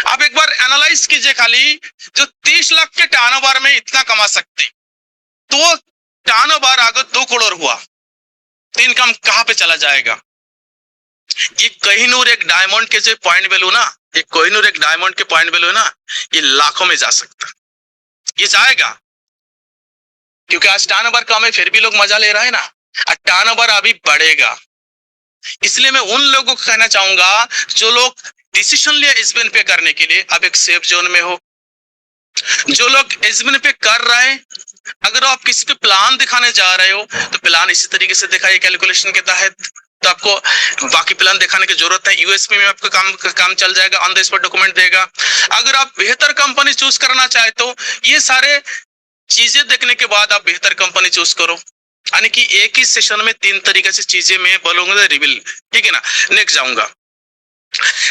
आप एक बार एनालाइज कीजिए खाली, जो 30 लाख के टर्नओवर में इतना कमा सकते, तो टर्नओवर अगर 2 करोड़ हुआ तो इनकम कहां पे चला जाएगा? ये कोहिनूर एक डायमंड के जो पॉइंट वैल्यू ना, ये कोहिनूर एक डायमंड के पॉइंट वैल्यू ना, ये लाखों में जा सकता, ये जाएगा, क्योंकि आज टर्नओवर कम है फिर भी लोग मजा ले रहे हैं ना, और टर्नओवर अभी बढ़ेगा। इसलिए मैं उन लोगों को कहना चाहूंगा जो लोग डिसीजन लिया एसबीएन पे करने के लिए, अब एक सेफ जोन में हो। जो लोग एसबीएन पे कर रहे हैं, अगर आप किसी को प्लान दिखाने जा रहे हो तो प्लान इसी तरीके से दिखाइए कैलकुलेशन के तहत, तो आपको बाकी प्लान दिखाने की जरूरत है। यूएसपी में आपका काम चल जाएगा, ऑन द स्पॉट डॉक्यूमेंट देगा। अगर आप बेहतर कंपनी चूज करना चाहे तो ये सारे चीजें देखने के बाद आप बेहतर कंपनी चूज करो, यानी कि एक ही सेशन में 3 तरीके से चीजें मैं बोलूंगा रिवील, ठीक है ना। नेक्स्ट जाऊंगा,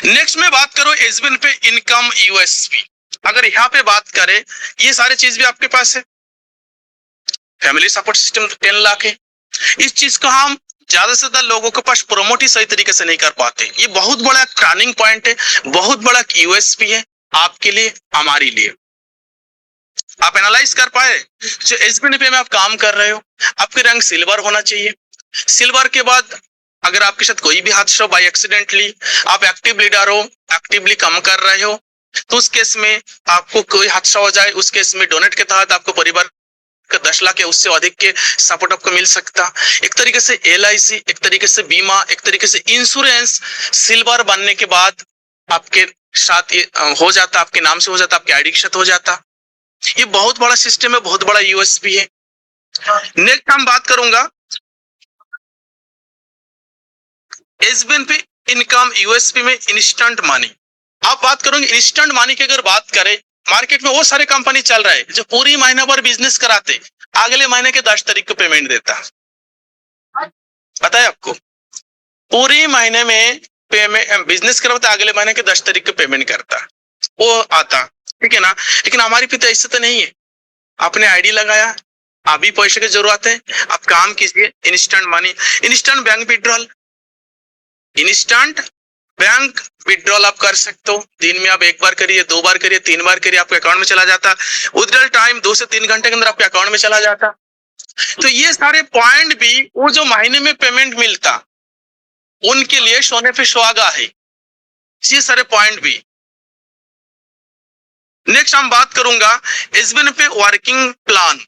नेक्स्ट में बात करूं एसबीएन पे इनकम यूएसपी। अगर यहाँ पे बात करें, ये सारी चीज भी आपके पास है, फैमिली सपोर्ट सिस्टम 10 लाख है। इस चीज को हम ज्यादा से ज्यादा लोगों के पास प्रमोट ही सही तरीके से नहीं कर पाते। ये बहुत बड़ा टर्निंग पॉइंट है, बहुत बड़ा यूएसपी है आपके लिए, हमारे लिए। आप एनालाइज कर पाए, जो एसबीएन पे में आप काम कर रहे हो, आपके रैंक सिल्वर होना चाहिए। सिल्वर के बाद अगर आपके साथ कोई भी हादसा बाय एक्सीडेंटली, आप एक्टिव लीडर हो, एक्टिवली काम कर रहे हो, तो उस केस में आपको कोई हादसा हो जाए, उस केस में डोनेट के तहत आपको परिवार का 10 लाख या उससे अधिक के सपोर्ट आपको मिल सकता। एक तरीके से LIC, एक तरीके से बीमा, एक तरीके से इंश्योरेंस सिल्वर बनने के बाद आपके साथ ये हो जाता, आपके नाम से हो जाता, आपके आईडी के साथ हो जाता। ये बहुत बड़ा सिस्टम है, बहुत बड़ा यूएसपी है। नेक्स्ट हम बात करूंगा एसबीएन पे इनकम यूएसपी में इंस्टेंट मनी। आप बात करोगे इंस्टेंट मनी की, अगर बात करें मार्केट में वो सारे कंपनी चल रहा है जो पूरी महीना भर बिजनेस कराते, अगले महीने के 10 तारीख को पेमेंट देता। पता है आपको, पूरी महीने में पेमेंट बिजनेस करवाता, अगले महीने के 10 तारीख को पेमेंट करता, वो आता, ठीक है ना। लेकिन हमारी पिता ऐसे तो नहीं है, आपने आईडी लगाया, अभी पैसे की जरूरत है, आप काम कीजिए, instant money, instant bank withdrawal, instant bank withdrawal आप कर सकते हो। दिन में आप 1 बार करिए, 2 बार करिए, 3 बार करिए, आपके अकाउंट में चला जाता। विड्रॉल टाइम 2 से 3 घंटे के अंदर आपके अकाउंट में चला जाता। तो ये सारे पॉइंट भी, वो जो महीने में पेमेंट मिलता उनके लिए सोने पे सुहागा है, ये सारे पॉइंट भी। नेक्स्ट हम बात करूंगा एसबीएन पे वर्किंग प्लान।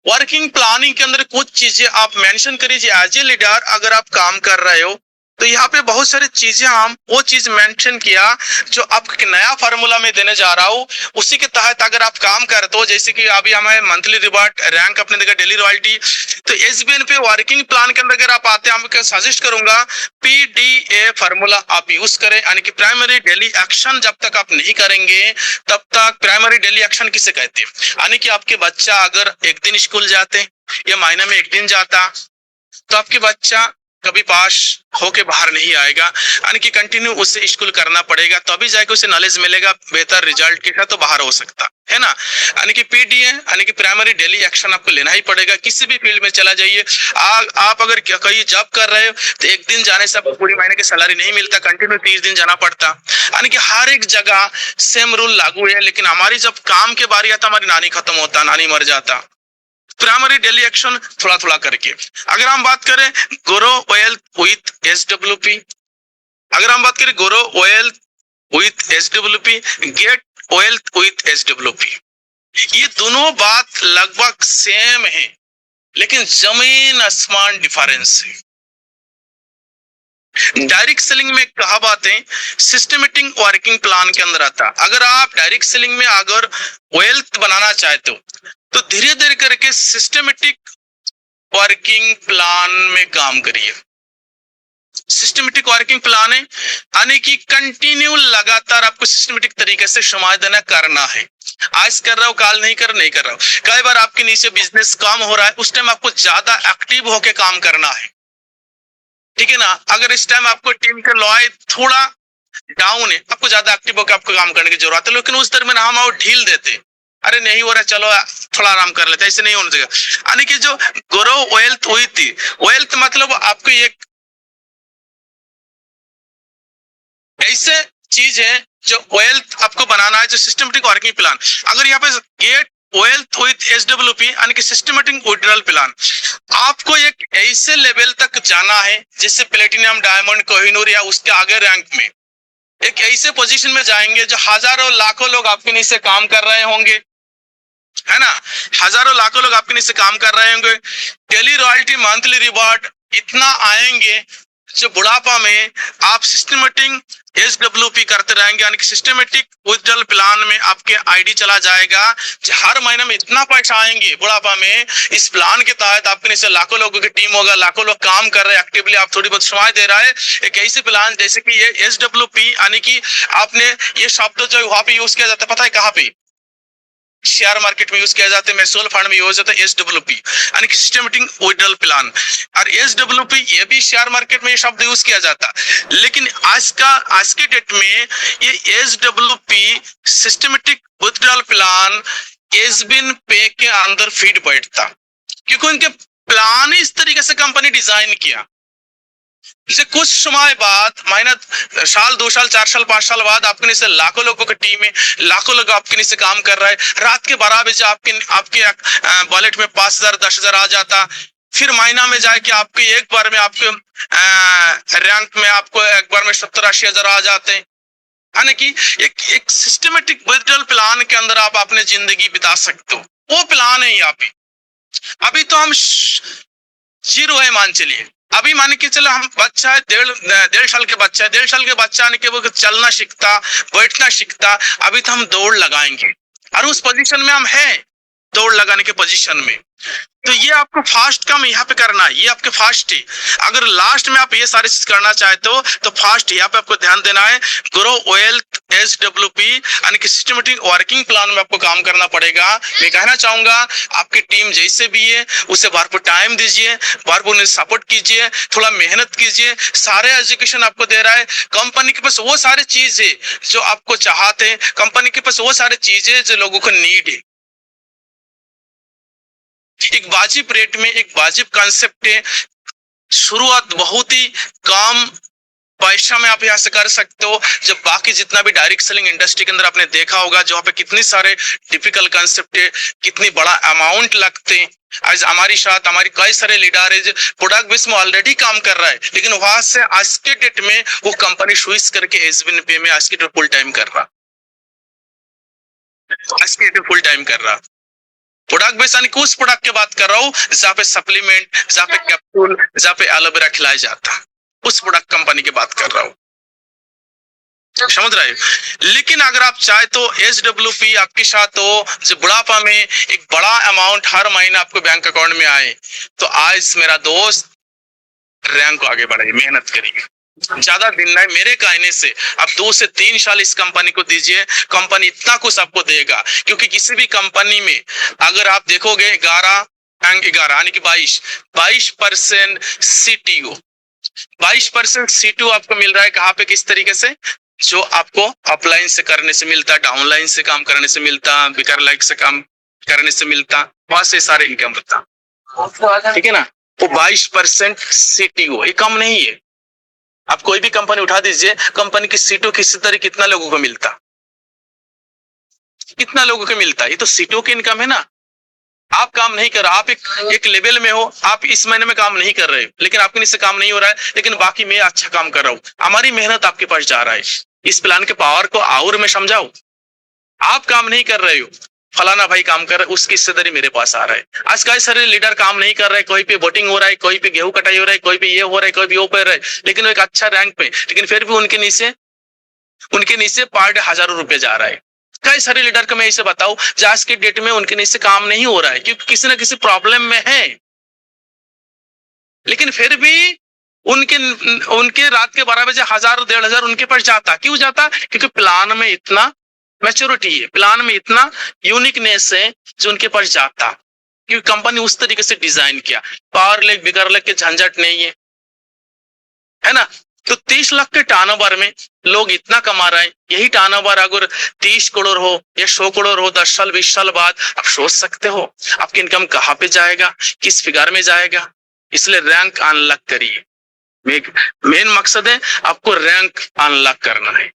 वर्किंग प्लानिंग के अंदर कुछ चीजें आप मेंशन करिए। एज ए लीडर अगर आप काम कर रहे हो तो यहाँ पे बहुत सारी चीजें हम वो चीज मेंशन किया जो आपको नया फार्मूला में देने जा रहा हूँ, उसी के तहत अगर आप काम करते हो, जैसे कि अभी हमें मंथली रिवार्ड, रैंक अपने देखा, डेली रॉयल्टी, तो एसबीएन पे वर्किंग प्लान के अंदर अगर आप आते हैं, मैं सजेस्ट करूंगा PDA फार्मूला आप यूज करें, यानी कि प्राइमरी डेली एक्शन जब तक आप नहीं करेंगे तब तक। प्राइमरी डेली एक्शन किसे कहते हैं, यानी कि आपके बच्चा अगर 1 दिन स्कूल जाते या महीने में 1 दिन जाता, तो आपके बच्चा कभी पास होके बाहर नहीं आएगा, यानी कि कंटिन्यू उससे स्कूल करना पड़ेगा, तभी जाके उसे नॉलेज मिलेगा, बेहतर रिजल्ट के साथ तो बाहर हो सकता है ना। यानी कि PDA यानी कि प्राइमरी डेली एक्शन आपको लेना ही पड़ेगा। किसी भी फील्ड में चला जाइए, आप अगर कहीं जॉब कर रहे हो तो 1 दिन जाने से आपको पूरी महीने की सैलरी नहीं मिलता, कंटिन्यू 30 दिन जाना पड़ता। यानी कि हर एक जगह सेम रूल लागू है। लेकिन हमारी जब काम के बारी आता, हमारी नानी खत्म होता, नानी मर जाता, प्राइमरी डेली एक्शन थोड़ा थोड़ा करके। अगर हम बात करें ग्रो वेल्थ विथ SWP, अगर हम बात करें grow wealth with SWP, get wealth with SWP, ये दोनों बात लगभग सेम है, लेकिन जमीन आसमान डिफरेंस है। डायरेक्ट सेलिंग में कहा बातें सिस्टमेटिक वर्किंग प्लान के अंदर आता। अगर आप डायरेक्ट सेलिंग में अगर वेल्थ बनाना चाहते हो तो धीरे धीरे करके सिस्टमेटिक वर्किंग प्लान में काम करिए। सिस्टमेटिक वर्किंग प्लान है यानी कि कंटिन्यू लगातार आपको सिस्टमेटिक तरीके से समाधान करना है। आज कर रहा हो काल नहीं कर रहा हो। कई बार आपके नीचे बिजनेस कम हो रहा है, उस टाइम आपको ज्यादा एक्टिव होके काम करना है, ठीक है ना। अगर इस टाइम आपको टीम के लॉय थोड़ा डाउन है, आपको ज्यादा एक्टिव होकर आपको काम करने की जरूरत है, लेकिन उस दरमियान हम और ढील देते, अरे नहीं हो रहा चलो थोड़ा आराम कर लेते, ऐसे नहीं होना चाहिए। यानी कि जो ग्रो वेल्थ हुई थी, वेल्थ मतलब आपको एक ऐसे चीज है जो वेल्थ आपको बनाना है, जो सिस्टमेटिक वर्किंग प्लान। अगर यहाँ पे गेट वेल्थ विथ SWP यानी कि सिस्टमेटिक विड्रॉल प्लान, आपको एक ऐसे लेवल तक जाना है जिससे प्लेटिनम, डायमंड, कोहिनूर या उसके आगे रैंक में एक ऐसे पोजीशन में जाएंगे जो हजारों लाखों लोग आपके नीचे काम कर रहे होंगे, है ना। हजारों लाखों लोग आपके नीचे काम कर रहे होंगे। डेली रॉयल्टी, मंथली रिवॉर्ड इतना आएंगे जो बुढ़ापा में आप सिस्टमेटिक SWP करते रहेंगे, यानी कि सिस्टमेटिक विड्रॉल प्लान में आपके आईडी चला जाएगा। हर महीने में इतना पैसा आएंगे बुढ़ापा में, इस प्लान के तहत आपके नीचे लाखों लोगों की टीम होगा, लाखों लोग काम कर रहे हैं एक्टिवली, आप थोड़ी बहुत समय दे रहा है। एक ऐसे प्लान जैसे कि ये SWP यानी कि आपने ये शब्द जो वहां पे यूज किया जाता है, पता है कहाँ पे? शेयर मार्केट में यूज किया जाता है, म्यूचुअल फंड में यूज होता है SWP यानी कि सिस्टमेटिक विड्रॉल प्लान। और SWP ये भी शेयर मार्केट में ये शब्द यूज किया जाता है, लेकिन आज के डेट में ये SWP सिस्टमेटिक विड्रॉल प्लान एसबिन पे के अंदर फीड बैठता, क्योंकि उनके प्लान इस तरीके से कंपनी डिजाइन किया। जैसे कुछ समय बाद, महीना, साल, 2 साल, 4 साल, 5 साल बाद आपके नीचे लाखों लोगों की टीम है, लाखों लोग आपके नीचे काम कर रहा है। रात के 12 बजे आपके वॉलेट में 5,000, 10,000 आ जाता। फिर महीना में जाके आपके एक बार में आपके रैंक में आपको एक बार में 70-80 हजार आ जाते हैं। यानी कि एक सिस्टमेटिक विड्रॉल प्लान के अंदर आप अपनी जिंदगी बिता सकते हो, वो प्लान है यहाँ पे। अभी तो हम जीरो है मान चलिए, अभी मान के चलो हम बच्चा है, 1.5 साल के बच्चा है, 1.5 साल के बच्चा आने के वो चलना सीखता, बैठना सीखता। अभी तो हम दौड़ लगाएंगे और उस पोजीशन में हम हैं, दौड़ लगाने के पोजीशन में। तो ये आपको फास्ट काम यहाँ पे करना है, ये आपके फास्ट है। अगर लास्ट में आप ये सारी चीज करना चाहते हो तो फास्ट यहाँ पे आपको ध्यान देना है। ग्रो वेल्थ SWP यानी कि सिस्टमेटिक वर्किंग प्लान में आपको काम करना पड़ेगा। मैं कहना चाहूंगा आपकी टीम जैसे भी है उसे भरपूर टाइम दीजिए, भरपूर उन्हें सपोर्ट कीजिए, थोड़ा मेहनत कीजिए। सारे एजुकेशन आपको दे रहा है कंपनी के पास, वो सारी चीज है जो आपको चाहते हैं, कंपनी के पास वो सारी चीजें जो लोगों को नीड है। एक वाजिब रेट में एक वाजिब कॉन्सेप्ट है। शुरुआत बहुत ही कम पैसा में आप यहाँ से कर सकते हो। जब बाकी जितना भी डायरेक्ट सेलिंग इंडस्ट्री के अंदर आपने देखा होगा जहाँ पे कितने सारे टिपिकल कॉन्सेप्ट है, कितनी बड़ा अमाउंट लगते हैं। आज हमारी साथ हमारी कई सारे लीडर है जो प्रोडक्ट बेस में ऑलरेडी काम कर रहा है, लेकिन वहां से आज के डेट में वो कंपनी स्विच करके एसबिन पे में आज के डेट फुल टाइम कर रहा, आज के डेट फुल टाइम कर रहा। प्रोडक्ट बेस यानी उस प्रोडक्ट की बात कर रहा हूँ जहाँ पे सप्लीमेंट, जहाँ पे कैप्सूल, जहाँ पे एलोवेरा खिलाया जाता, उस प्रोडक्ट कंपनी की बात कर रहा हूँ, समझ रहे हो। लेकिन अगर आप चाहे तो SWP आपके साथ हो, जो बुढ़ापा में एक बड़ा अमाउंट हर महीने आपको बैंक अकाउंट में आए, तो आज मेरा दोस्त रैंक को आगे बढ़ाइए, मेहनत करिए। ज्यादा दिन नहीं, मेरे कहने से आप 2 से 3 साल इस कंपनी को दीजिए, कंपनी इतना कुछ आपको देगा। क्योंकि किसी भी कंपनी में अगर आप देखोगे 11 यानी कि 22% CTO, 22% CTO आपको मिल रहा है। कहाँ पे, किस तरीके से? जो आपको अपलाइन से करने से मिलता, डाउनलाइन से काम करने से मिलता, बिकर लाइक से काम करने से मिलता, वहां से सारे इनकम होता, ठीक है ना। वो 22% CTO, ये कम नहीं है। आप कोई भी कंपनी उठा दीजिए, कंपनी की सीटों किसी तरह कितना लोगों को मिलता, कितना लोगों को मिलता, ये तो सीटों की इनकम है ना। आप काम नहीं कर, आप एक लेवल में हो, आप इस महीने में काम नहीं कर रहे हो, लेकिन आपके नीचे काम नहीं हो रहा है, लेकिन बाकी मैं अच्छा काम कर रहा हूँ, हमारी मेहनत आपके पास जा रहा है। इस प्लान के पावर को और मैं समझाऊं। आप काम नहीं कर रहे हो, फलाना भाई काम कर रहा है, उसकी हिस्सेदारी मेरे पास आ रहा है। आज कई सारे लीडर काम नहीं कर रहे, कोई पे वोटिंग हो रहा है, कोई पे गेहूं कटाई हो रहा है, कोई पे ये हो रहा है, कोई पे वो कर रहा है, लेकिन वो एक अच्छा रैंक पे, लेकिन फिर भी उनके नीचे पर डे हजारों रुपए जा रहा है। कई सारे लीडर को मैं इसे बताऊं, आज के डेट में उनके नीचे काम नहीं हो रहा है, क्योंकि किसी ना किसी प्रॉब्लम में है, लेकिन फिर भी उनके रात के 12 बजे 1000-1500 उनके पास जाता। क्यों जाता? क्योंकि प्लान में इतना मैच्योरिटी है, प्लान में इतना यूनिकनेस है जो उनके पास जाता, क्योंकि कंपनी उस तरीके से डिजाइन किया। पावर लेग बिगर लेग के झंझट नहीं है ना। तो 30 लाख के टर्नओवर में लोग इतना कमा रहे हैं। यही टर्नओवर अगर 30 करोड़ हो या 100 करोड़ हो 10 साल 20 साल बाद, आप सोच सकते हो आपकी इनकम कहाँ पे जाएगा, किस फिगर में जाएगा। इसलिए रैंक अनलॉक करिए। मेन मकसद है आपको रैंक अनलॉक करना है।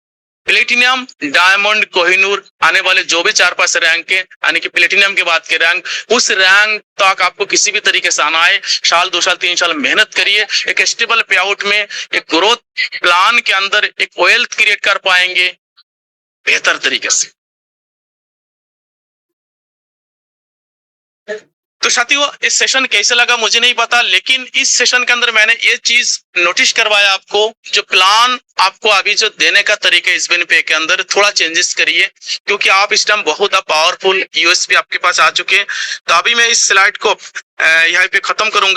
प्लेटिनियम, डायमंड, कोहिनूर आने वाले जो भी 4-5 रैंक है, यानी कि प्लेटिनियम के बाद के रैंक, उस रैंक तक आपको किसी भी तरीके से आना है। साल 2 साल 3 साल मेहनत करिए, एक स्टेबल पे आउट में, एक ग्रोथ प्लान के अंदर एक वेल्थ क्रिएट कर पाएंगे बेहतर तरीके से। तो साथियों, इस सेशन कैसे लगा मुझे नहीं पता, लेकिन इस सेशन के अंदर मैंने ये चीज नोटिस करवाया आपको, जो प्लान आपको अभी जो देने का तरीका एसबीएन पे के अंदर थोड़ा चेंजेस करिए, क्योंकि आप इस टाइम बहुत पावरफुल यूएसपी आपके पास आ चुके हैं। तो अभी मैं इस स्लाइड को यहाँ पे खत्म करूंगा।